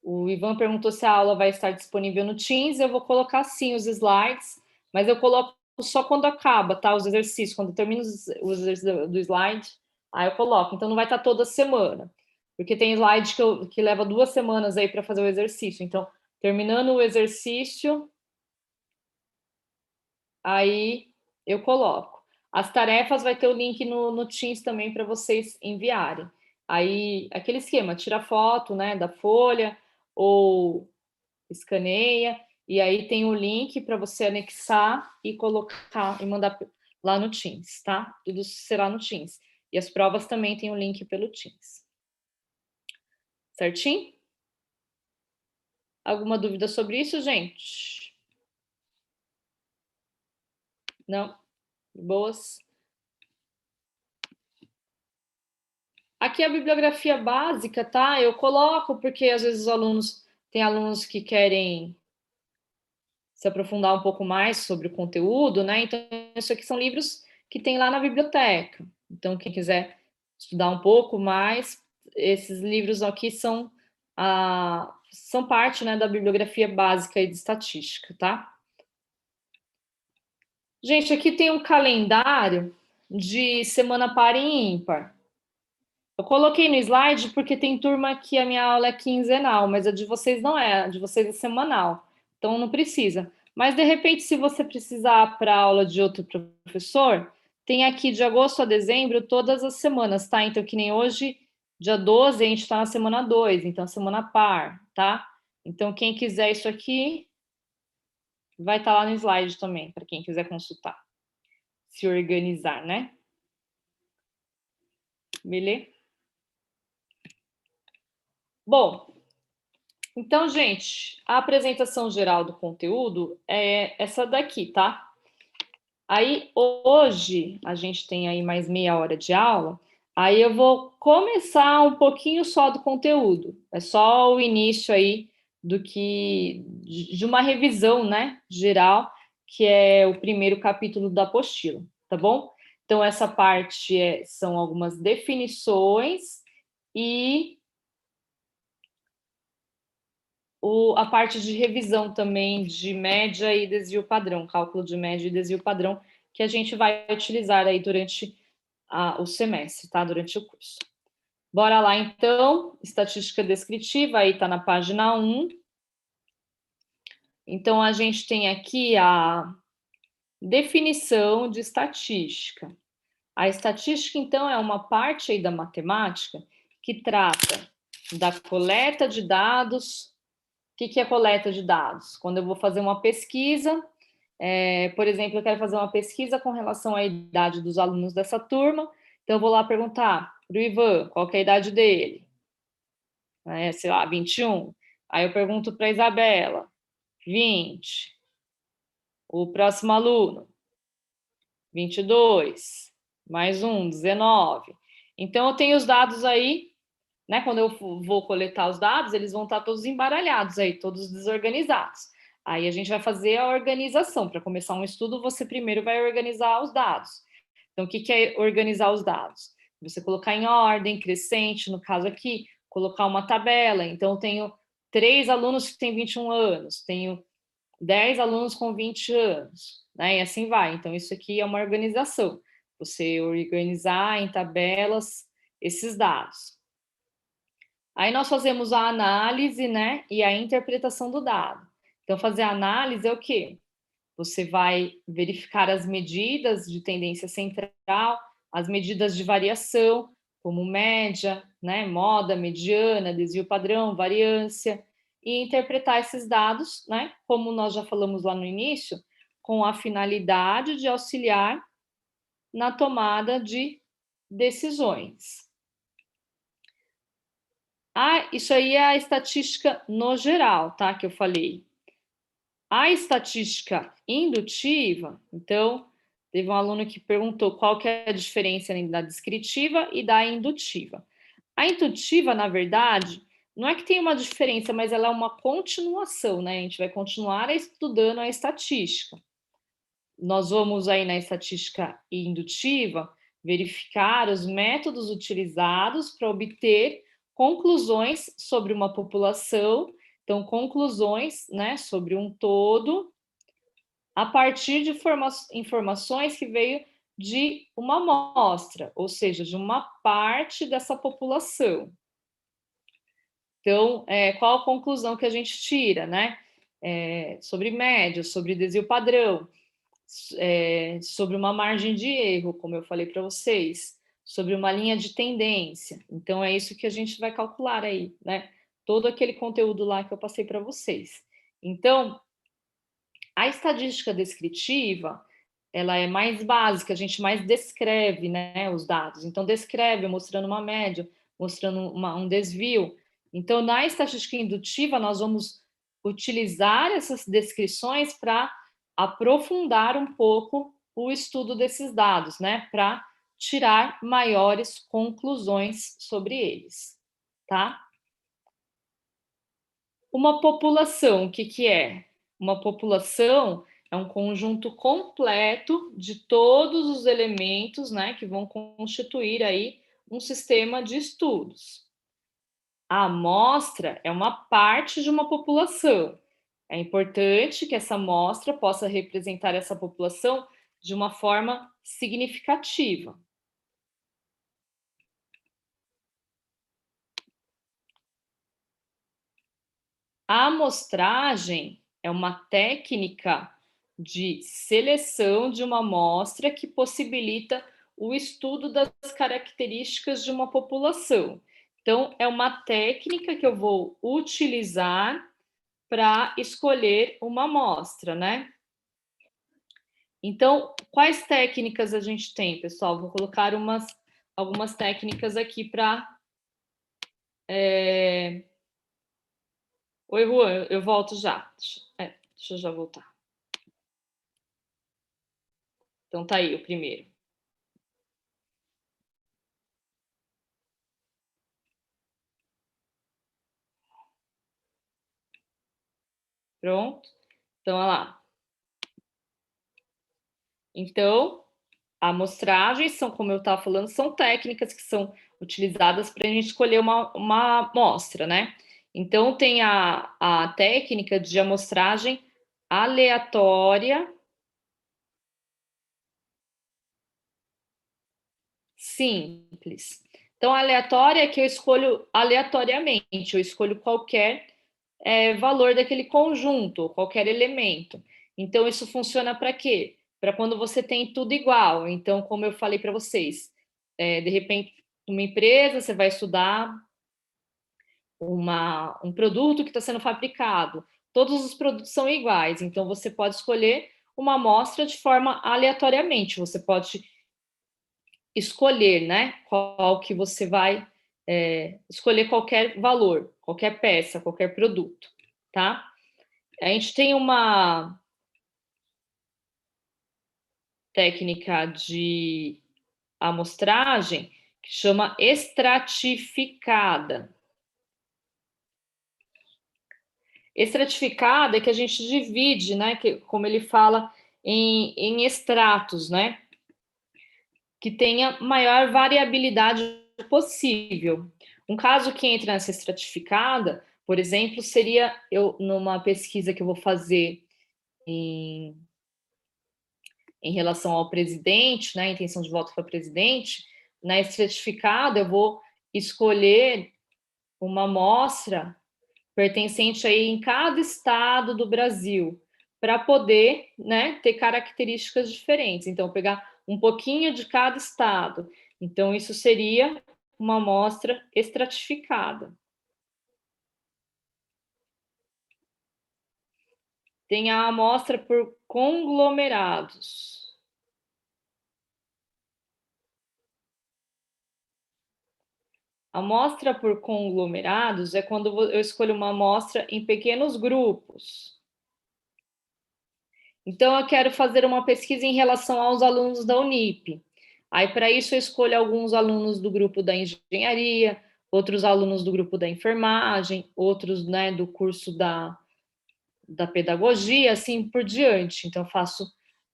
Speaker 1: O Ivan perguntou se a aula vai estar disponível no Teams. Eu vou colocar sim os slides, mas eu coloco só quando acaba, tá? Os exercícios, quando termina os exercícios do slide, aí eu coloco. Então não vai estar toda semana, porque tem slide que leva 2 semanas aí para fazer o exercício. Então, terminando o exercício, aí eu coloco. As tarefas vai ter o link no Teams também para vocês enviarem. Aí, aquele esquema, tira foto, né, da folha, ou escaneia, e aí tem o link para você anexar e colocar e mandar lá no Teams, tá? Tudo será no Teams. E as provas também tem o link pelo Teams. Certinho? Alguma dúvida sobre isso, gente? Não? Boas? Aqui é a bibliografia básica, tá? Eu coloco porque às vezes tem alunos que querem se aprofundar um pouco mais sobre o conteúdo, né? Então, isso aqui são livros que tem lá na biblioteca. Então, quem quiser estudar um pouco mais, esses livros aqui são parte, né, da bibliografia básica e de estatística, tá? Gente, aqui tem um calendário de semana par e ímpar. Eu coloquei no slide porque tem turma que a minha aula é quinzenal, mas a de vocês não é, a de vocês é semanal. Então não precisa. Mas de repente, se você precisar para aula de outro professor, tem aqui de agosto a dezembro todas as semanas, tá? Então, que nem hoje, dia 12, a gente está na semana 2, então semana par, tá? Então, quem quiser isso aqui, vai estar lá no slide também, para quem quiser consultar. Se organizar, né? Beleza? Bom, então, gente, a apresentação geral do conteúdo é essa daqui, tá? Aí, hoje, a gente tem aí mais meia hora de aula, aí eu vou começar um pouquinho só do conteúdo. É só o início aí de uma revisão, né, geral, que é o primeiro capítulo da apostila, tá bom? Então, essa parte são algumas definições e a parte de revisão também de média e desvio padrão, cálculo de média e desvio padrão, que a gente vai utilizar aí durante o semestre, tá? Durante o curso. Bora lá, então. Estatística descritiva, aí tá na página 1. Então, a gente tem aqui a definição de estatística. A estatística, então, é uma parte aí da matemática que trata da coleta de dados. O que é coleta de dados? Quando eu vou fazer uma pesquisa, por exemplo, eu quero fazer uma pesquisa com relação à idade dos alunos dessa turma, então eu vou lá perguntar para o Ivan qual que é a idade dele, sei lá, 21. Aí eu pergunto para a Isabela, 20. O próximo aluno, 22. Mais um, 19. Então eu tenho os dados aí, né? Quando eu vou coletar os dados, eles vão estar todos embaralhados aí, todos desorganizados. Aí a gente vai fazer a organização. Para começar um estudo, você primeiro vai organizar os dados. Então, o que é organizar os dados? Você colocar em ordem crescente, no caso aqui, colocar uma tabela. Então, eu tenho 3 alunos que têm 21 anos, tenho 10 alunos com 20 anos, né? E assim vai. Então, isso aqui é uma organização. Você organizar em tabelas esses dados. Aí nós fazemos a análise, né, e a interpretação do dado. Então, fazer a análise é o quê? Você vai verificar as medidas de tendência central, as medidas de variação, como média, né, moda, mediana, desvio padrão, variância, e interpretar esses dados, né, como nós já falamos lá no início, com a finalidade de auxiliar na tomada de decisões. Isso aí é a estatística no geral, tá? Que eu falei. A estatística indutiva, então, teve um aluno que perguntou qual que é a diferença da descritiva e da indutiva. A indutiva, na verdade, não é que tem uma diferença, mas ela é uma continuação, né? A gente vai continuar estudando a estatística. Nós vamos aí na estatística indutiva verificar os métodos utilizados para obter conclusões sobre uma população, então conclusões, né, sobre um todo, a partir de informações que veio de uma amostra, ou seja, de uma parte dessa população. Então, qual a conclusão que a gente tira, né? Sobre média, sobre desvio padrão, sobre uma margem de erro, como eu falei para vocês, sobre uma linha de tendência. Então, é isso que a gente vai calcular aí, né? Todo aquele conteúdo lá que eu passei para vocês. Então, a estatística descritiva, ela é mais básica, a gente mais descreve, né, os dados. Então, descreve mostrando uma média, mostrando um desvio. Então, na estatística indutiva, nós vamos utilizar essas descrições para aprofundar um pouco o estudo desses dados, né, para tirar maiores conclusões sobre eles, tá? Uma população, o que é? Uma população é um conjunto completo de todos os elementos, né, que vão constituir aí um sistema de estudos. A amostra é uma parte de uma população. É importante que essa amostra possa representar essa população de uma forma significativa. A amostragem é uma técnica de seleção de uma amostra que possibilita o estudo das características de uma população. Então, é uma técnica que eu vou utilizar para escolher uma amostra, né? Então, quais técnicas a gente tem, pessoal? Vou colocar algumas técnicas aqui para... Oi, Juan, eu volto já. Deixa eu já voltar. Então, tá aí o primeiro. Pronto? Então, olha lá. Então, amostragens são, como eu estava falando, são técnicas que são utilizadas para a gente escolher uma amostra, né? Então, tem a técnica de amostragem aleatória simples. Então, aleatória é que eu escolho aleatoriamente, eu escolho qualquer valor daquele conjunto, qualquer elemento. Então, isso funciona para quê? para quando você tem tudo igual. Então, como eu falei para vocês, de repente, uma empresa, você vai estudar um produto que está sendo fabricado. Todos os produtos são iguais, então você pode escolher uma amostra de forma aleatoriamente. Você pode escolher, né, qual que você vai escolher qualquer valor, qualquer peça, qualquer produto, tá? A gente tem uma técnica de amostragem que chama estratificada. Estratificada é que a gente divide, né, como ele fala, em estratos, né, que tenha maior variabilidade possível. Um caso que entra nessa estratificada, por exemplo, seria numa pesquisa que eu vou fazer em relação ao presidente, né, intenção de voto para presidente, na estratificada eu vou escolher uma amostra pertencente aí em cada estado do Brasil, para poder, né, ter características diferentes. Então, pegar um pouquinho de cada estado. Então, isso seria uma amostra estratificada. Tem a amostra por conglomerados. A amostra por conglomerados é quando eu escolho uma amostra em pequenos grupos. Então, eu quero fazer uma pesquisa em relação aos alunos da Unip. Aí, para isso, eu escolho alguns alunos do grupo da engenharia, outros alunos do grupo da enfermagem, outros, né, do curso da pedagogia, assim por diante. Então, eu faço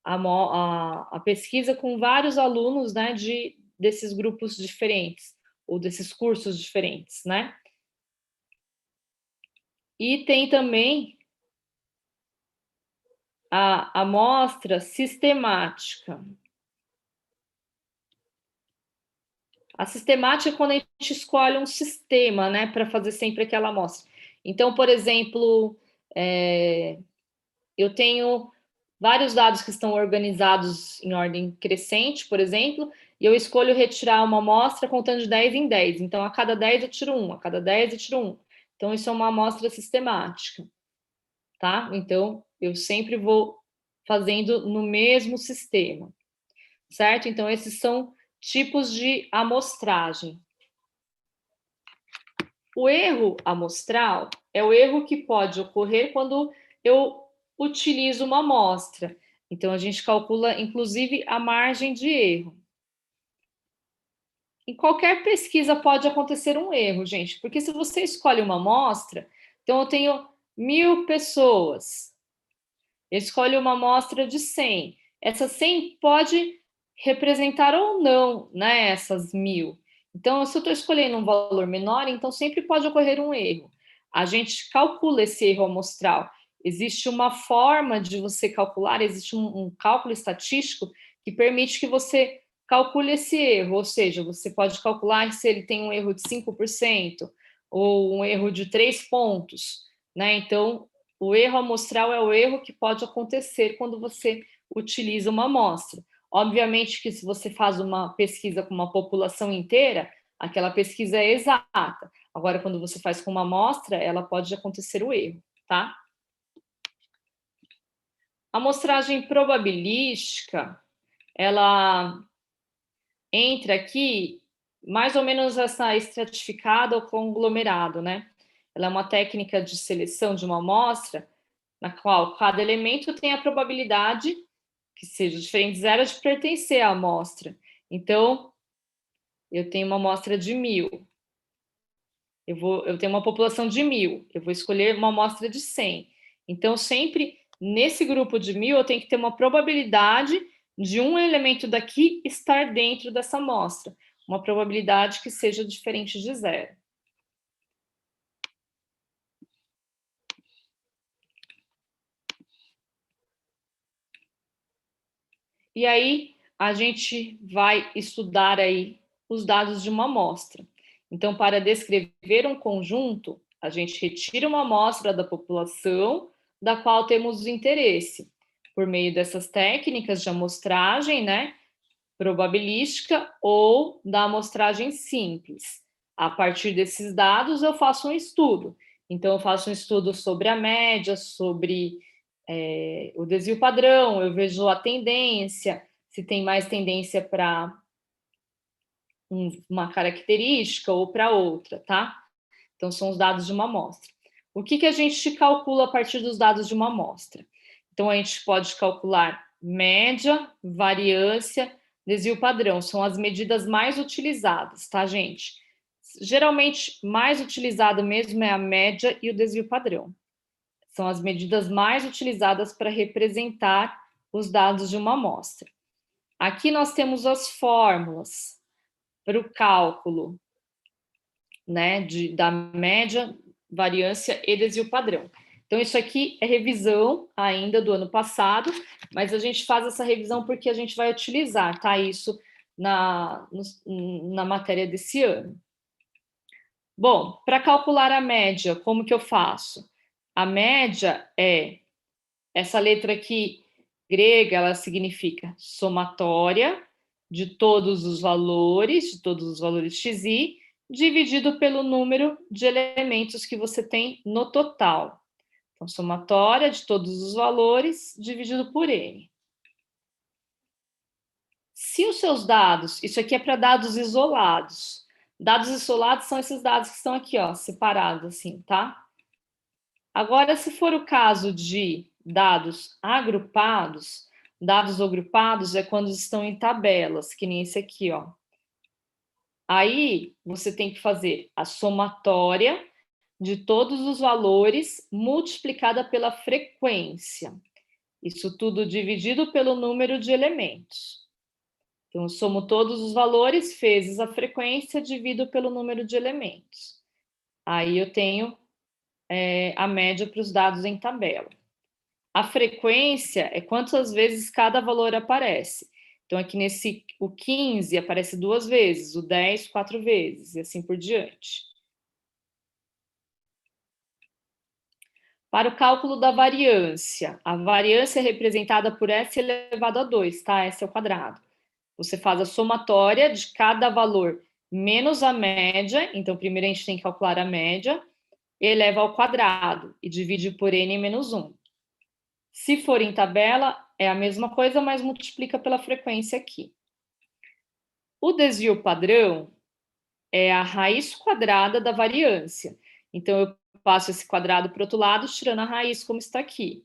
Speaker 1: a pesquisa com vários alunos, né, desses grupos diferentes, ou desses cursos diferentes, né? E tem também a amostra sistemática. A sistemática é quando a gente escolhe um sistema, né, para fazer sempre aquela amostra. Então, por exemplo, eu tenho vários dados que estão organizados em ordem crescente, por exemplo, e eu escolho retirar uma amostra contando de 10 em 10. Então, a cada 10 eu tiro um, a cada 10 eu tiro um. Então, isso é uma amostra sistemática, tá? Então, eu sempre vou fazendo no mesmo sistema, certo? Então, esses são tipos de amostragem. O erro amostral é o erro que pode ocorrer quando eu utilizo uma amostra. Então, a gente calcula, inclusive, a margem de erro. Em qualquer pesquisa pode acontecer um erro, gente, porque se você escolhe uma amostra, então eu tenho 1.000 pessoas, eu escolho uma amostra de 100. Essas 100 pode representar ou não, né, essas 1.000. Então, se eu estou escolhendo um valor menor, então sempre pode ocorrer um erro. A gente calcula esse erro amostral. Existe uma forma de você calcular, existe um cálculo estatístico que permite que você calcule esse erro, ou seja, você pode calcular se ele tem um erro de 5% ou um erro de 3 pontos, né? Então, o erro amostral é o erro que pode acontecer quando você utiliza uma amostra. Obviamente que se você faz uma pesquisa com uma população inteira, aquela pesquisa é exata. Agora, quando você faz com uma amostra, ela pode acontecer o erro, tá? A amostragem probabilística, ela entra aqui mais ou menos essa estratificada ou conglomerado, né? Ela é uma técnica de seleção de uma amostra na qual cada elemento tem a probabilidade que seja diferente de zero de pertencer à amostra. Então, eu tenho uma amostra de 1.000. Eu tenho uma população de 1.000. Eu vou escolher uma amostra de 100. Então, sempre nesse grupo de 1.000, eu tenho que ter uma probabilidade de um elemento daqui estar dentro dessa amostra. Uma probabilidade que seja diferente de zero. E aí, a gente vai estudar aí os dados de uma amostra. Então, para descrever um conjunto, a gente retira uma amostra da população da qual temos interesse. por meio dessas técnicas de amostragem, né, probabilística ou da amostragem simples. A partir desses dados, eu faço um estudo. Então, eu faço um estudo sobre a média, sobre o desvio padrão, eu vejo a tendência, se tem mais tendência para uma característica ou para outra, tá? Então, são os dados de uma amostra. O que a gente calcula a partir dos dados de uma amostra? Então, a gente pode calcular média, variância, desvio padrão. São as medidas mais utilizadas, tá, gente? Geralmente, mais utilizado mesmo é a média e o desvio padrão. São as medidas mais utilizadas para representar os dados de uma amostra. Aqui nós temos as fórmulas para o cálculo, né, da média, variância e desvio padrão. Então, isso aqui é revisão ainda do ano passado, mas a gente faz essa revisão porque a gente vai utilizar, tá? Isso na matéria desse ano. Bom, para calcular a média, como que eu faço? A média é essa letra aqui, grega, ela significa somatória de todos os valores xi, dividido pelo número de elementos que você tem no total. Então, somatória de todos os valores dividido por n. Se os seus dados, isso aqui é para dados isolados. Dados isolados são esses dados que estão aqui, ó, separados assim, tá? Agora, se for o caso de dados agrupados é quando estão em tabelas, que nem esse aqui, ó. Aí, você tem que fazer a somatória de todos os valores multiplicada pela frequência. Isso tudo dividido pelo número de elementos. Então, eu somo todos os valores vezes a frequência, divido pelo número de elementos. Aí eu tenho a média para os dados em tabela. A frequência é quantas vezes cada valor aparece. Então, aqui o 15 aparece 2 vezes, o 10, 4 vezes, e assim por diante. Para o cálculo da variância, a variância é representada por S elevado a 2, tá? S ao quadrado. Você faz a somatória de cada valor menos a média, então primeiro a gente tem que calcular a média, eleva ao quadrado e divide por n menos 1. Se for em tabela, é a mesma coisa, mas multiplica pela frequência aqui. O desvio padrão é a raiz quadrada da variância. Então, eu passo esse quadrado para o outro lado, tirando a raiz, como está aqui.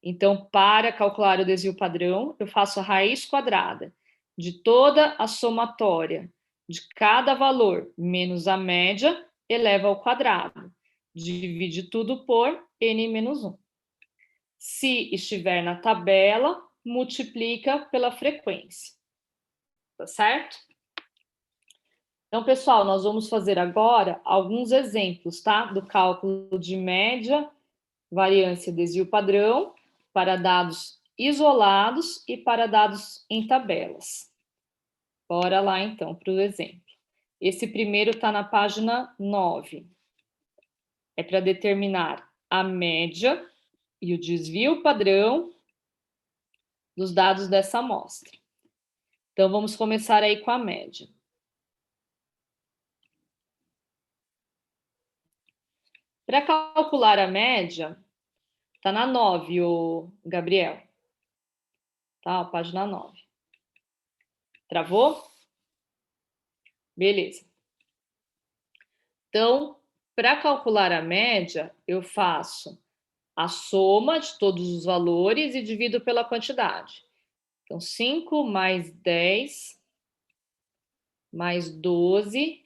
Speaker 1: Então, para calcular o desvio padrão, eu faço a raiz quadrada de toda a somatória de cada valor menos a média, eleva ao quadrado. Divide tudo por n menos 1. Se estiver na tabela, multiplica pela frequência. Tá certo? Então, pessoal, nós vamos fazer agora alguns exemplos, tá? Do cálculo de média, variância e desvio padrão para dados isolados e para dados em tabelas. Bora lá, então, para o exemplo. Esse primeiro está na página 9. É para determinar a média e o desvio padrão dos dados dessa amostra. Então, vamos começar aí com a média. Para calcular a média, está na 9, o Gabriel. Tá, página 9. Travou? Beleza. Então, para calcular a média, eu faço a soma de todos os valores e divido pela quantidade. Então, 5 mais 10, mais 12,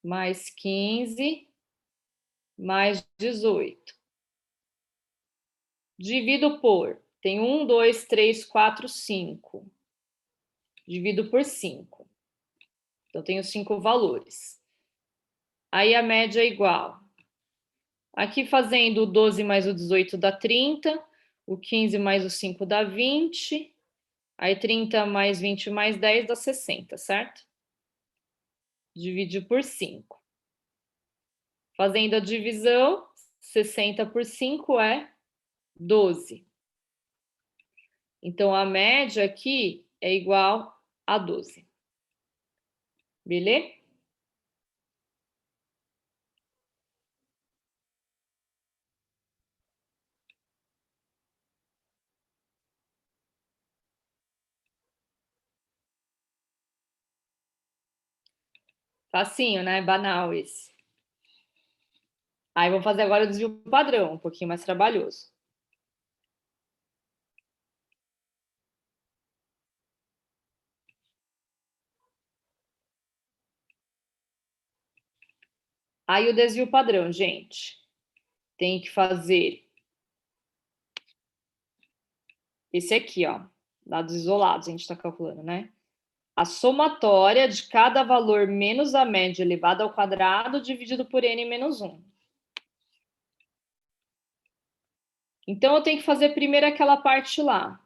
Speaker 1: mais 15, mais 18. Divido por, tem 1, 2, 3, 4, 5. Divido por 5. Então, tenho 5 valores. Aí, a média é igual. Aqui, fazendo o 12 mais o 18 dá 30. O 15 mais o 5 dá 20. Aí, 30 mais 20 mais 10 dá 60, certo? Divide por 5. Fazendo a divisão, 60 por 5 é 12. Então, a média aqui é igual a 12. Beleza? Facinho, né? Banal esse. Aí, vou fazer agora o desvio padrão, um pouquinho mais trabalhoso. Aí, o desvio padrão, gente, tem que fazer esse aqui, ó, dados isolados, a gente está calculando, né? A somatória de cada valor menos a média elevada ao quadrado dividido por n menos 1. Então, eu tenho que fazer primeiro aquela parte lá.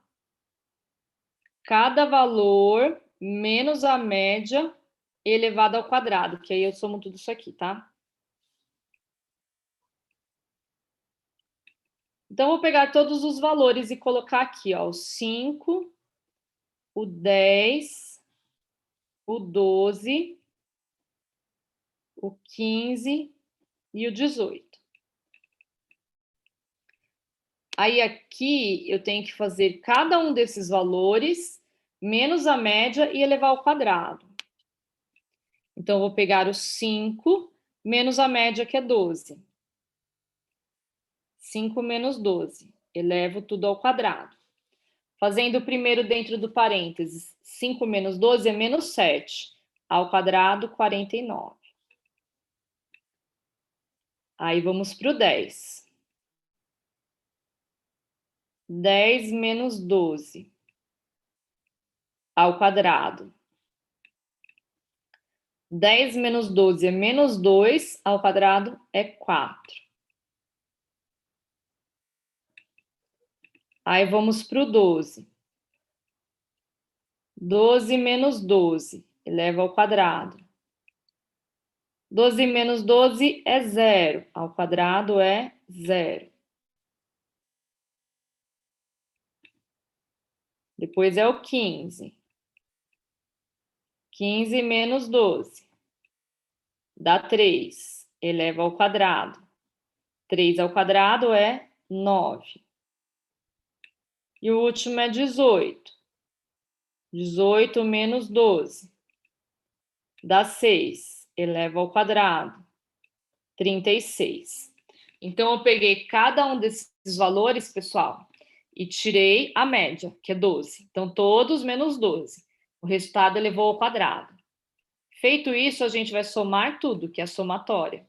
Speaker 1: Cada valor menos a média elevada ao quadrado, que aí eu somo tudo isso aqui, tá? Então, eu vou pegar todos os valores e colocar aqui, ó, o 5, o 10, o 12, o 15 e o 18. Aí aqui eu tenho que fazer cada um desses valores menos a média e elevar ao quadrado. Então, eu vou pegar o 5 menos a média, que é 12. 5 menos 12. Elevo tudo ao quadrado. Fazendo o primeiro dentro do parênteses, 5 menos 12 é menos 7. Ao quadrado, 49. Aí vamos para o 10. 10 menos 12 ao quadrado. 10 menos 12 é menos 2, ao quadrado é 4. Aí vamos para o 12. 12 menos 12, eleva ao quadrado. 12 menos 12 é 0, ao quadrado é 0. Depois é o 15. 15 menos 12 dá 3, eleva ao quadrado. 3 ao quadrado é 9. E o último é 18. 18 menos 12 dá 6, eleva ao quadrado. 36. Então, eu peguei cada um desses valores, pessoal, e tirei a média, que é 12. Então, todos menos 12. O resultado elevou ao quadrado. Feito isso, a gente vai somar tudo, que é a somatória.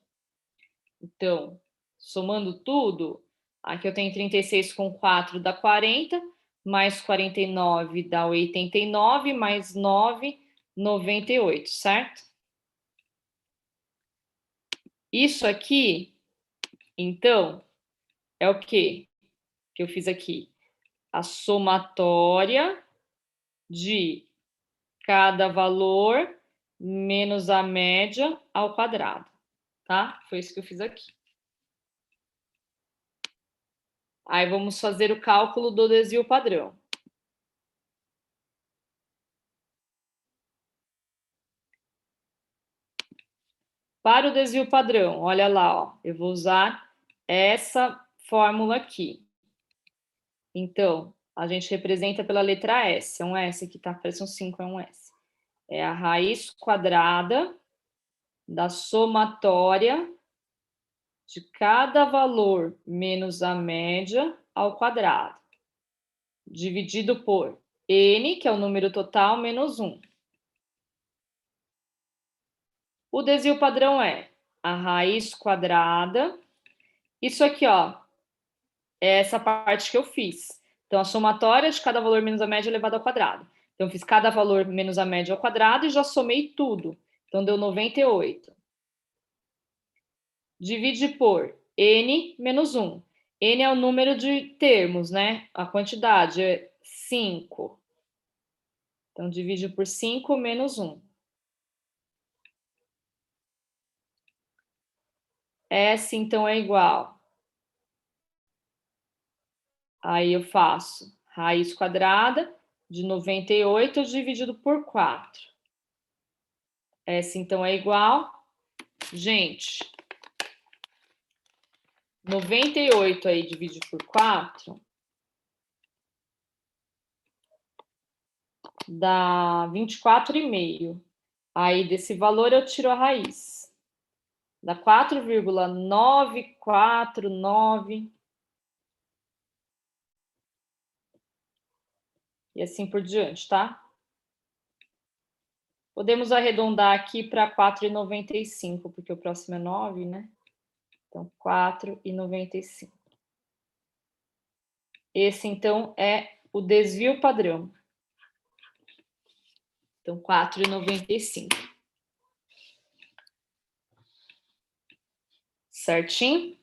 Speaker 1: Então, somando tudo, aqui eu tenho 36 com 4 dá 40, mais 49 dá 89, mais 9, 98, certo? Isso aqui, então, é o quê? Que eu fiz aqui? A somatória de cada valor menos a média ao quadrado, tá? Foi isso que eu fiz aqui. Aí vamos fazer o cálculo do desvio padrão. Para o desvio padrão, olha lá, ó, eu vou usar essa fórmula aqui. Então, a gente representa pela letra S. É um S aqui, tá? Parece um 5, é um S. É a raiz quadrada da somatória de cada valor menos a média ao quadrado, dividido por n, que é o número total, menos 1. O desvio padrão é a raiz quadrada. Isso aqui, ó, é essa parte que eu fiz. Então, a somatória de cada valor menos a média elevado ao quadrado. Então, eu fiz cada valor menos a média ao quadrado e já somei tudo. Então, deu 98. Divide por n menos 1. N é o número de termos, né? A quantidade é 5. Então, divide por 5 menos 1. S, então, é igual. Aí eu faço Raiz quadrada de 98 dividido por 4. Essa, então, é igual... Gente, 98 aí dividido por 4 dá 24,5. Aí, desse valor, eu tiro a raiz. Dá 4,949. E assim por diante, tá? Podemos arredondar aqui para 4,95, porque o próximo é 9, né? Então, 4,95. Esse, então, é o desvio padrão. Então, 4,95. Certinho?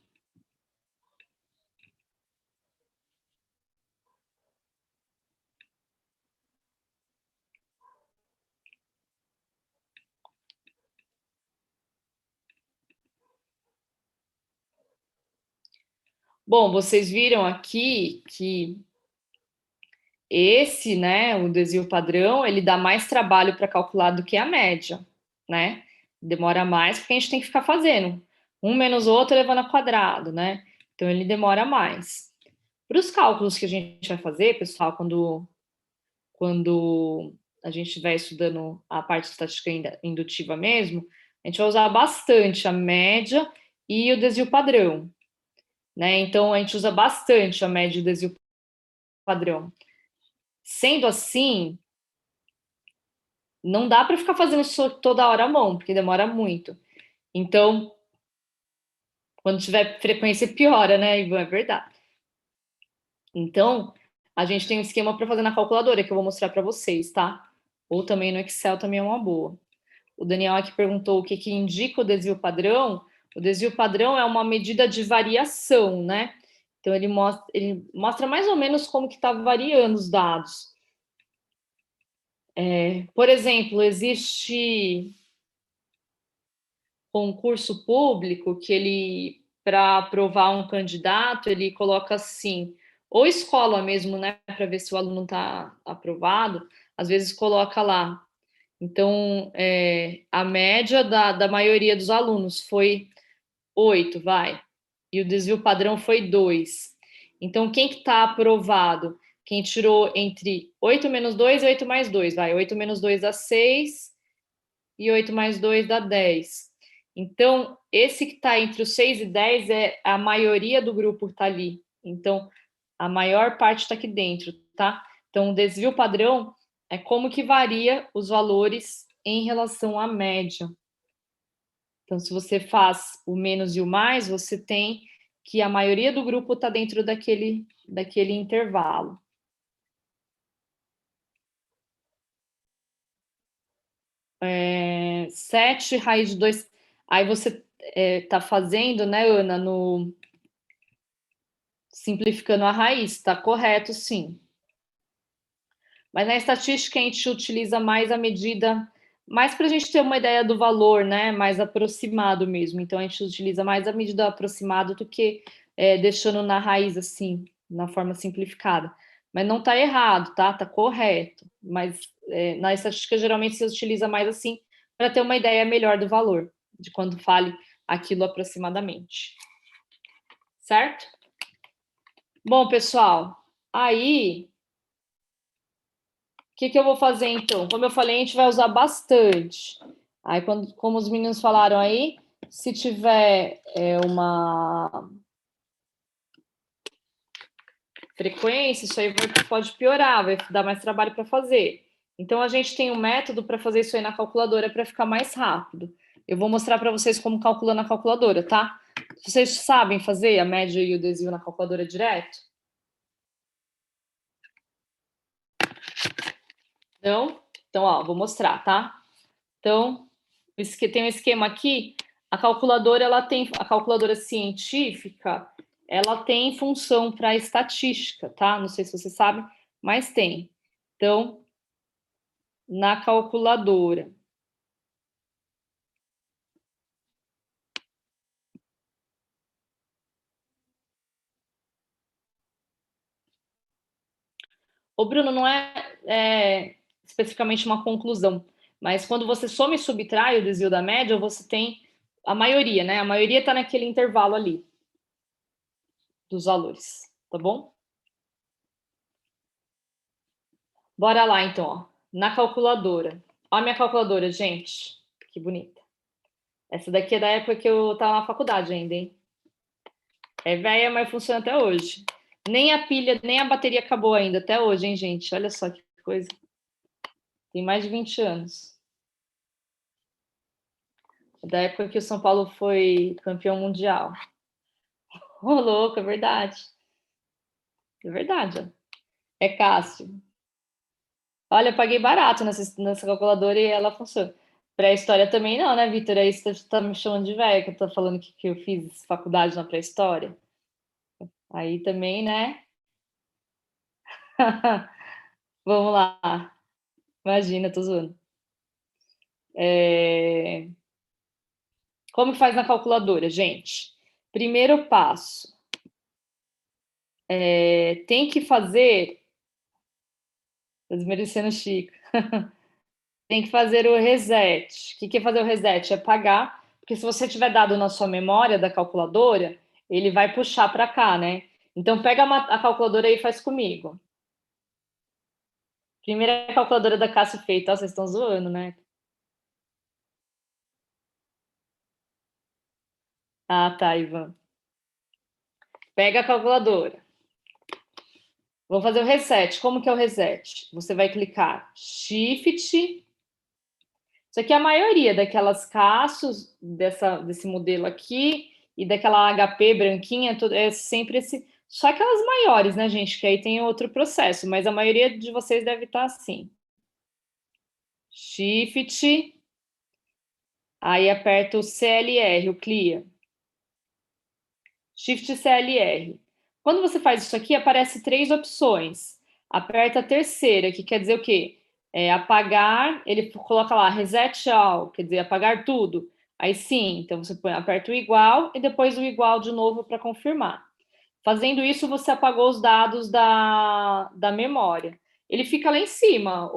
Speaker 1: Bom, vocês viram aqui que esse, né, o desvio padrão, ele dá mais trabalho para calcular do que a média, né? Demora mais porque a gente tem que ficar fazendo. Um menos o outro elevando ao quadrado, né? Então, ele demora mais. Para os cálculos que a gente vai fazer, pessoal, quando a gente estiver estudando a parte de estatística indutiva mesmo, a gente vai usar bastante a média e o desvio padrão, né? Então, a gente usa bastante a média e o desvio padrão. Sendo assim, não dá para ficar fazendo isso toda hora à mão, porque demora muito. Então, quando tiver frequência, piora, né, Ivan? É verdade. Então, a gente tem um esquema para fazer na calculadora, que eu vou mostrar para vocês, tá? Ou também no Excel também é uma boa. O Daniel aqui perguntou o que, que indica o desvio padrão. O desvio padrão é uma medida de variação, né? Então, ele mostra mais ou menos como que está variando os dados. Por exemplo, existe concurso público que ele, para aprovar um candidato, ele coloca assim, ou escola mesmo, né, para ver se o aluno está aprovado, às vezes coloca lá. Então, a média da maioria dos alunos foi 8, vai, e o desvio padrão foi 2. Então, quem que está aprovado? Quem tirou entre 8 menos 2 e 8 mais 2, vai, 8 menos 2 dá 6 e 8 mais 2 dá 10. Então, esse que está entre os 6 e 10 é a maioria do grupo está ali. Então, a maior parte está aqui dentro, tá? Então, o desvio padrão é como que varia os valores em relação à média. Então, se você faz o menos e o mais, você tem que a maioria do grupo está dentro daquele intervalo. 7 raiz de 2. Aí você está fazendo, né, Ana, simplificando a raiz, está correto, sim. Mas na estatística a gente utiliza mais a medida, mais para a gente ter uma ideia do valor, né, mais aproximado mesmo. Então a gente utiliza mais a medida aproximada do que deixando na raiz, assim, na forma simplificada. Mas não está errado, tá? Está correto. Mas na estatística geralmente se utiliza mais assim para ter uma ideia melhor do valor, de quando fale aquilo aproximadamente. Certo? Bom, pessoal, aí o que, que eu vou fazer então? Como eu falei, a gente vai usar bastante. Aí, como os meninos falaram aí, se tiver uma frequência, isso aí pode piorar, vai dar mais trabalho para fazer. Então, a gente tem um método para fazer isso aí na calculadora para ficar mais rápido. Eu vou mostrar para vocês como calcula na calculadora, tá? Vocês sabem fazer a média e o desvio na calculadora direto? Não? Então, ó, vou mostrar, tá? Então, tem um esquema aqui. A calculadora, a calculadora científica, ela tem função para estatística, tá? Não sei se você sabe, mas tem. Então, na calculadora, Ô, Bruno, não é especificamente uma conclusão, mas quando você soma e subtrai o desvio da média, você tem a maioria, né? A maioria está naquele intervalo ali dos valores, tá bom? Bora lá, então, ó. Na calculadora. Ó a minha calculadora, gente. Que bonita. Essa daqui é da época que eu estava na faculdade ainda, hein? É velha, mas funciona até hoje. Nem a pilha, nem a bateria acabou ainda, até hoje, hein, gente? Olha só que coisa. Tem mais de 20 anos. Da época que o São Paulo foi campeão mundial. Ô, louco, é verdade. É verdade, ó. É Cássio. Olha, eu paguei barato nessa calculadora e ela funciona. Pré-história também não, né, Vitor? Aí você tá me chamando de velha, que eu tô falando que eu fiz faculdade na pré-história. Aí também, né? Vamos lá. Imagina, tô zoando. Como que faz na calculadora, gente? Primeiro passo. Tem que fazer. Tô desmerecendo o Chico. Tem que fazer o reset. O que é fazer o reset? É apagar, porque se você tiver dado na sua memória da calculadora, ele vai puxar para cá, né? Então, pega a calculadora aí e faz comigo. Primeira calculadora da Cássio feita. Vocês estão zoando, né? Ah, tá, Ivan. Pega a calculadora. Vou fazer o reset. Como que é o reset? Você vai clicar Shift. Isso aqui é a maioria daquelas Cássios, desse modelo aqui, e daquela HP branquinha, é sempre esse. Só aquelas maiores, né, gente? Que aí tem outro processo, mas a maioria de vocês deve estar assim. Shift. Aí aperta o CLR, o Clear. Shift CLR. Quando você faz isso aqui, aparece 3 opções. Aperta a terceira, que quer dizer o quê? Apagar, ele coloca lá, reset all, quer dizer, apagar tudo. Aí sim, então você aperta o igual e depois o igual de novo para confirmar. Fazendo isso, você apagou os dados da memória. Ele fica lá em cima,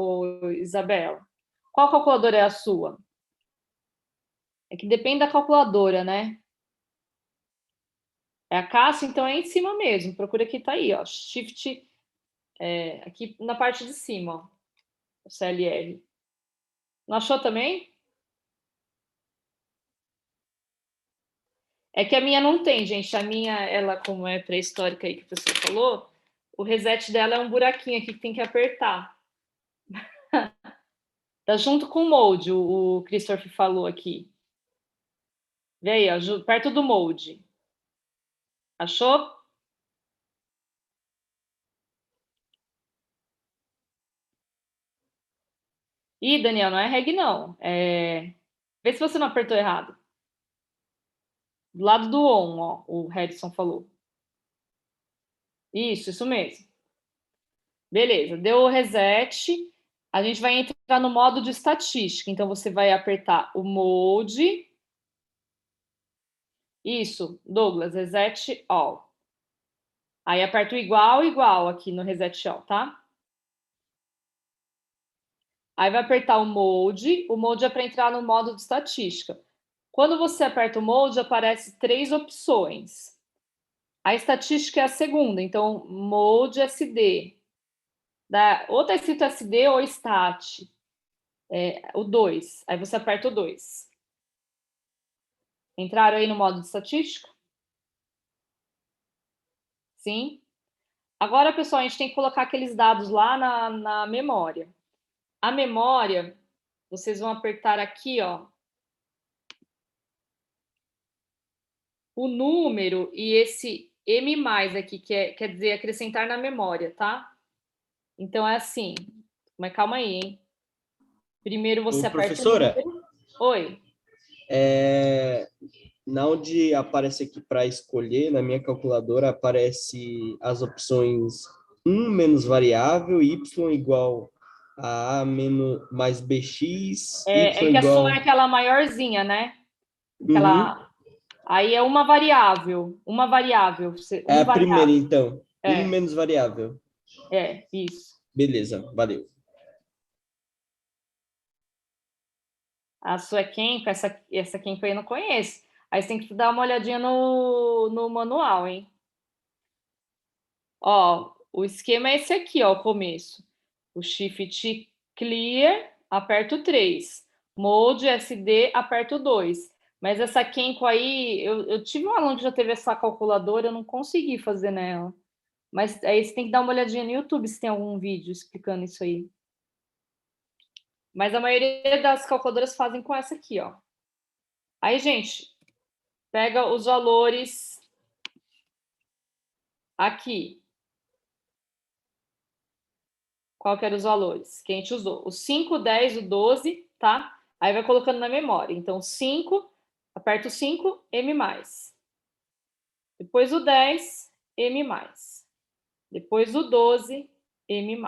Speaker 1: Isabela. Qual calculadora é a sua? É que depende da calculadora, né? É a Cássio, então é em cima mesmo. Procura que tá aí, ó. Shift, aqui na parte de cima, ó. O CLR. Não achou também? É que a minha não tem, gente. A minha, ela, como é pré-histórica aí que a pessoa falou, o reset dela é um buraquinho aqui que tem que apertar. Tá junto com o molde, o Christopher falou aqui. Vê aí, ó, perto do molde. Achou? Ih, Daniel, não é reg, não. Vê se você não apertou errado. Do lado do on, ó, o Redson falou. Isso mesmo. Beleza, deu o reset. A gente vai entrar no modo de estatística. Então, você vai apertar o mode. Isso, Douglas, reset all. Aí aperta o igual, igual aqui no reset all, tá? Aí vai apertar o mode. O mode é para entrar no modo de estatística. Quando você aperta o mode, aparece 3 opções. A estatística é a segunda, então mode SD. Ou está escrito SD ou stat. O 2. Aí você aperta o 2. Entraram aí no modo de estatística? Sim. Agora, pessoal, a gente tem que colocar aqueles dados lá na memória. A memória, vocês vão apertar aqui, ó, o número e esse M+ aqui, que quer dizer acrescentar na memória, tá? Então, é assim. Mas calma aí, hein? Primeiro você aperta o
Speaker 3: professora,
Speaker 1: número. Oi.
Speaker 3: na onde aparece aqui para escolher, na minha calculadora, aparece as opções 1 menos variável, y igual a menos, mais bx,
Speaker 1: É
Speaker 3: y
Speaker 1: que a sua
Speaker 3: igual...
Speaker 1: é aquela maiorzinha, né?
Speaker 3: Uhum.
Speaker 1: Aí é uma variável. Uma variável.
Speaker 3: É
Speaker 1: Um
Speaker 3: a primeira,
Speaker 1: variável.
Speaker 3: então. 1
Speaker 1: É,
Speaker 3: menos variável.
Speaker 1: isso.
Speaker 3: Beleza, valeu.
Speaker 1: A sua Kenko, essa Kenko aí eu não conheço. Aí você tem que dar uma olhadinha no manual, hein? Ó, o esquema é esse aqui, ó, o começo. O Shift Clear, aperto o 3. Mode SD, aperto o 2. Mas essa Kenko aí, eu tive um aluno que já teve essa calculadora, eu não consegui fazer nela. Mas aí você tem que dar uma olhadinha no YouTube se tem algum vídeo explicando isso aí. Mas a maioria das calculadoras fazem com essa aqui, ó. Aí, gente, pega os valores aqui. Qual que eram os valores que a gente usou? O 5, o 10, o 12, tá? Aí vai colocando na memória. Então, 5, aperta o 5, M+. Depois o 10, M+. Depois o 12, M+.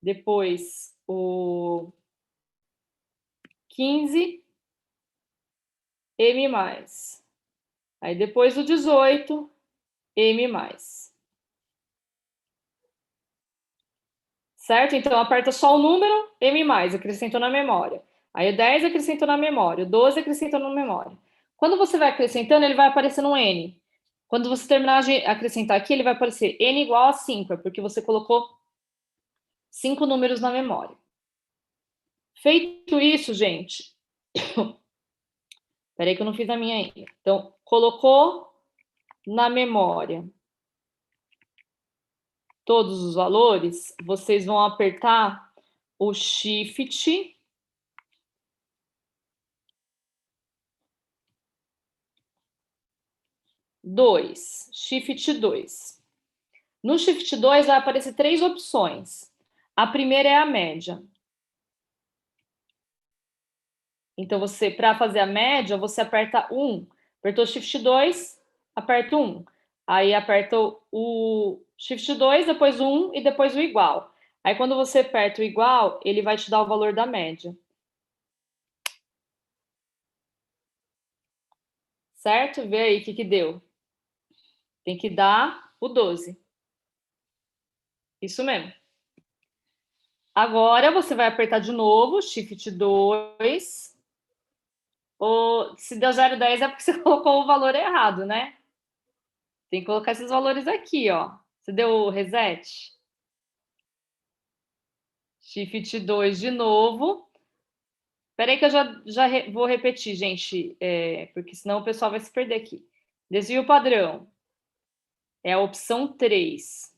Speaker 1: Depois o 15, M+. Aí depois o 18, M+. Certo? Então, aperta só o número, M+, acrescentou na memória. Aí o 10 acrescentou na memória, o 12 acrescentou na memória. Quando você vai acrescentando, ele vai aparecendo um N. Quando você terminar de acrescentar aqui, ele vai aparecer N igual a 5, porque você colocou 5 números na memória. Feito isso, gente... Peraí que eu não fiz a minha ainda. Então, colocou na memória todos os valores, vocês vão apertar o Shift 2. Shift 2. No Shift 2 vai aparecer 3 opções. A primeira é a média. Então, para fazer a média, você aperta 1. Apertou o Shift 2, aperta 1. Aí aperta o Shift 2, depois o 1 e depois o igual. Aí, quando você aperta o igual, ele vai te dar o valor da média. Certo? Vê aí o que deu. Tem que dar o 12. Isso mesmo. Agora, você vai apertar de novo, Shift 2. Se deu 0,10 é porque você colocou o valor errado, né? Tem que colocar esses valores aqui, ó. Você deu o reset? Shift 2 de novo. Espera aí que eu já vou repetir, gente, porque senão o pessoal vai se perder aqui. Desvio padrão. É a opção 3.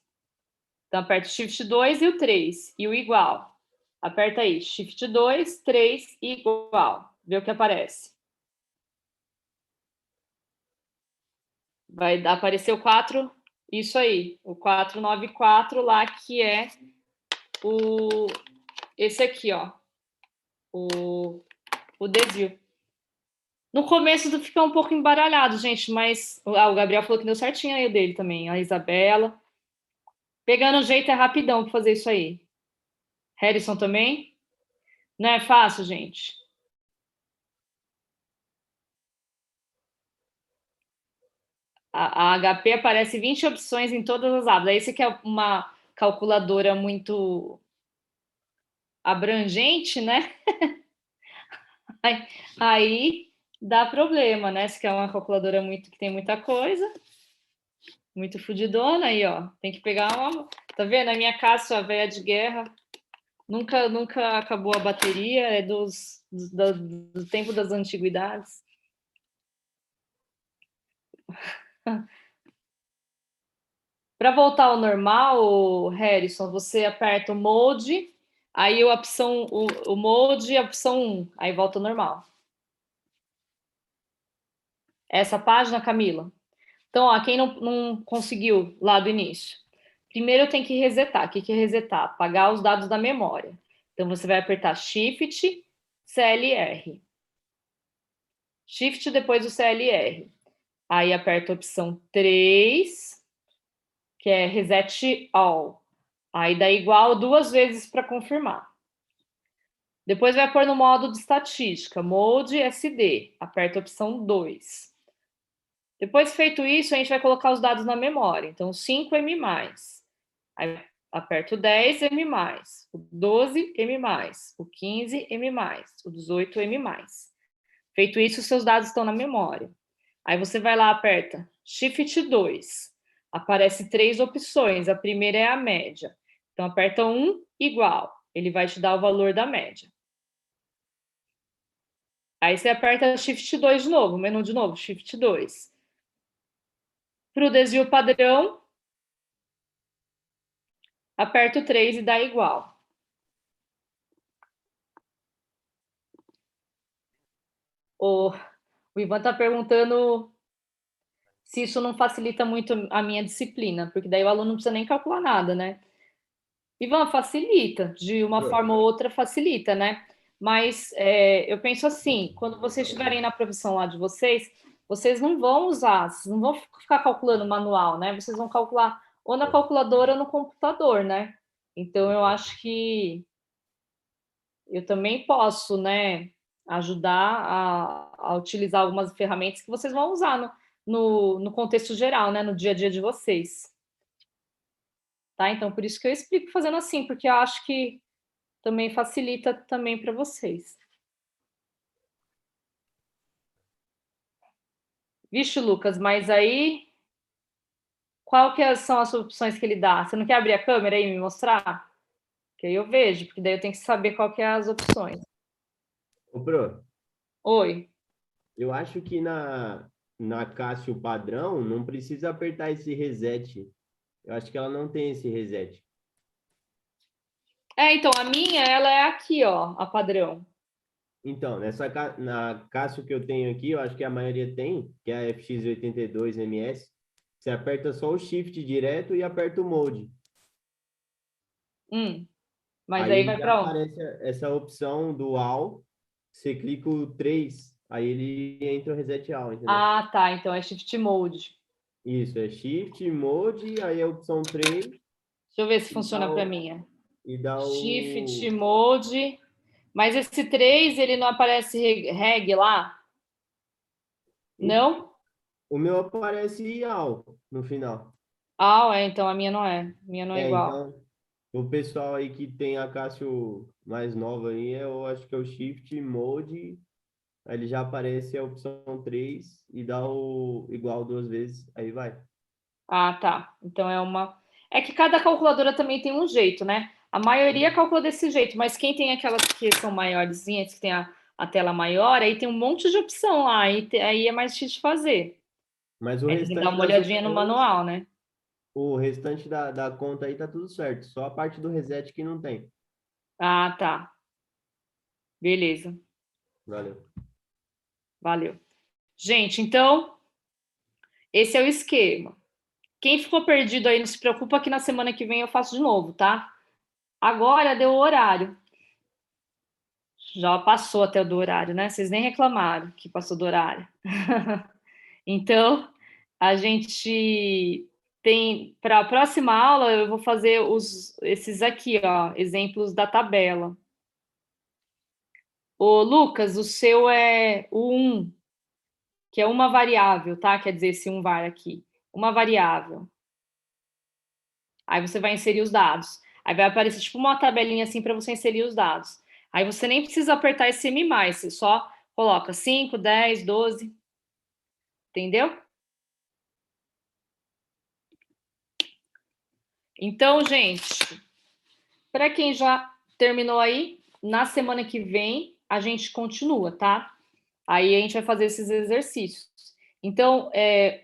Speaker 1: Então, aperta o Shift 2 e o 3. E o igual. Aperta aí, Shift 2, 3 e igual. Vê o que aparece. Vai aparecer o 4, isso aí. O 494 lá, que é esse aqui, ó. O desvio. No começo fica um pouco embaralhado, gente, mas o Gabriel falou que deu certinho aí o dele também, a Isabela. Pegando o jeito é rapidão para fazer isso aí. Harrison também? Não é fácil, gente? A HP aparece 20 opções em todas as abas. Aí você quer uma calculadora muito abrangente, né? Aí dá problema, né? Se quer uma calculadora que tem muita coisa, muito fudidona, aí, ó. Tem que pegar uma... Tá vendo? A minha Cássio, a velha de guerra, nunca acabou a bateria, é do tempo das antiguidades. Para voltar ao normal, Harrison, você aperta o Mode, aí a opção, o Mode, a opção 1, aí volta ao normal. Essa página, Camila? Então, ó, quem não conseguiu lá do início, primeiro tem que resetar. O que é resetar? Apagar os dados da memória. Então, você vai apertar Shift, CLR. Shift, depois o CLR. Aí, aperta a opção 3, que é Reset All. Aí, dá igual 2 vezes para confirmar. Depois, vai pôr no modo de estatística, Mode SD. Aperta a opção 2. Depois feito isso, a gente vai colocar os dados na memória. Então, 5M+. Aí Aperto o 10, M+, o 12, M+, o 15, M+, o 18, M+. Feito isso, os seus dados estão na memória. Aí você vai lá, aperta Shift 2. Aparece 3 opções. A primeira é a média. Então, aperta 1, igual. Ele vai te dar o valor da média. Aí você aperta Shift 2 de novo, menu de novo, Shift 2. Para o desvio padrão, aperta o 3 e dá igual. O Ivan está perguntando se isso não facilita muito a minha disciplina, porque daí o aluno não precisa nem calcular nada, né? Ivan, facilita, de uma forma ou outra facilita, né? Mas eu penso assim, quando vocês estiverem na profissão lá de vocês, vocês não vão usar, vocês não vão ficar calculando manual, né? Vocês vão calcular ou na calculadora ou no computador, né? Então, eu acho que eu também posso, né, ajudar a utilizar algumas ferramentas que vocês vão usar no contexto geral, né, no dia a dia de vocês. Tá? Então, por isso que eu explico fazendo assim, porque eu acho que também facilita também para vocês. Vixe, Lucas, mas aí qual que são as opções que ele dá? Você não quer abrir a câmera aí e me mostrar? Que aí eu vejo, porque daí eu tenho que saber qual que é as opções.
Speaker 4: Ô, Pro,
Speaker 1: Oi.
Speaker 4: eu acho que na Cássio padrão não precisa apertar esse reset. Eu acho que ela não tem esse reset.
Speaker 1: Então, a minha, ela é aqui, ó, a padrão.
Speaker 4: Então, na Cássio que eu tenho aqui, eu acho que a maioria tem, que é a FX82MS. Você aperta só o Shift direto e aperta o Mode.
Speaker 1: Mas aí vai
Speaker 4: já
Speaker 1: para onde?
Speaker 4: aparece essa opção do All. Você clica o 3, aí ele entra o Reset All, entendeu?
Speaker 1: Ah, tá. Então é Shift Mode.
Speaker 4: Isso, é Shift, Mode, aí a opção 3.
Speaker 1: Deixa eu ver se funciona para mim.
Speaker 4: E dá
Speaker 1: Shift Mode. Mas esse 3, ele não aparece reg lá? Não?
Speaker 4: O meu aparece All no final.
Speaker 1: Então a minha não é. A minha não é igual.
Speaker 4: Então, o pessoal aí que tem a Cássio mais nova aí, eu acho que é o Shift Mode, aí ele já aparece a opção 3 e dá o igual 2 vezes, aí vai.
Speaker 1: Ah, tá. Então é uma. É que cada calculadora também tem um jeito, né? A maioria calcula desse jeito, mas quem tem aquelas que são maiorzinhas, que tem a tela maior, aí tem um monte de opção lá, aí é mais difícil de fazer.
Speaker 4: Mas o
Speaker 1: Aí tem que dar
Speaker 4: restante
Speaker 1: uma
Speaker 4: das
Speaker 1: olhadinha no
Speaker 4: opções,
Speaker 1: manual, né?
Speaker 4: o restante da conta aí tá tudo certo, só a parte do reset que não tem.
Speaker 1: Ah, tá. Beleza.
Speaker 4: Valeu.
Speaker 1: Valeu. Gente, então, esse é o esquema. Quem ficou perdido aí, não se preocupa que na semana que vem eu faço de novo, tá? Agora deu o horário. Já passou até o do horário, né? Vocês nem reclamaram que passou do horário. Então, a gente tem... Para a próxima aula, eu vou fazer esses aqui, ó, exemplos da tabela. Ô, Lucas, o seu é o 1, que é uma variável, tá? Quer dizer, esse 1 var aqui. Uma variável. Aí você vai inserir os dados. Aí vai aparecer tipo uma tabelinha assim para você inserir os dados. Aí você nem precisa apertar esse M+, você só coloca 5, 10, 12. Entendeu? Então, gente, para quem já terminou aí, na semana que vem a gente continua, tá? Aí a gente vai fazer esses exercícios. Então,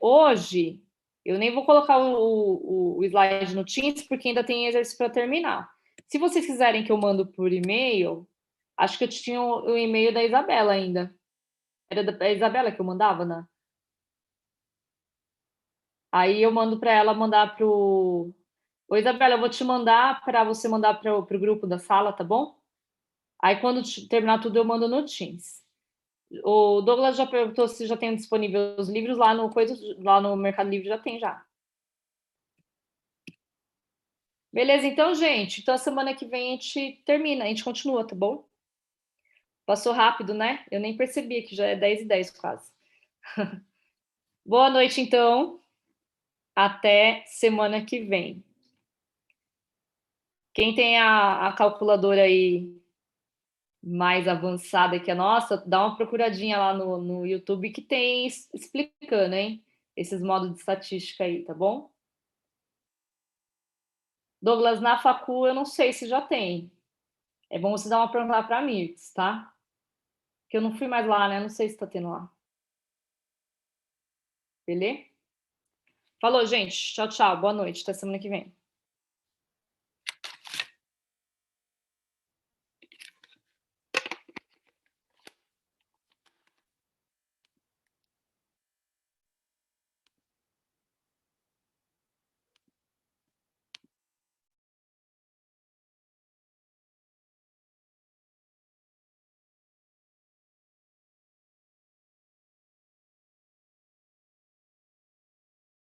Speaker 1: hoje, eu nem vou colocar o slide no Teams, porque ainda tem exercício para terminar. Se vocês quiserem que eu mando por e-mail, acho que eu tinha o e-mail da Isabela ainda. Era da Isabela que eu mandava, né? Aí eu mando para ela mandar para o... Ô, Isabela, eu vou te mandar para você mandar para o grupo da sala, tá bom? Aí quando terminar tudo, eu mando no Teams. O Douglas já perguntou se já tem disponível os livros lá no Mercado Livre, já tem já. Beleza, então, gente. Então, a semana que vem a gente termina, a gente continua, tá bom? Passou rápido, né? Eu nem percebi que já é 10h10 quase. Boa noite, então. Até semana que vem. Quem tem a calculadora aí mais avançada que a nossa, dá uma procuradinha lá no YouTube que tem explicando, hein? Esses modos de estatística aí, tá bom? Douglas, na facu eu não sei se já tem. É bom você dar uma pergunta para a Mirtz, tá? Que eu não fui mais lá, né? Não sei se tá tendo lá. Beleza? Falou, gente. Tchau, tchau. Boa noite. Até semana que vem.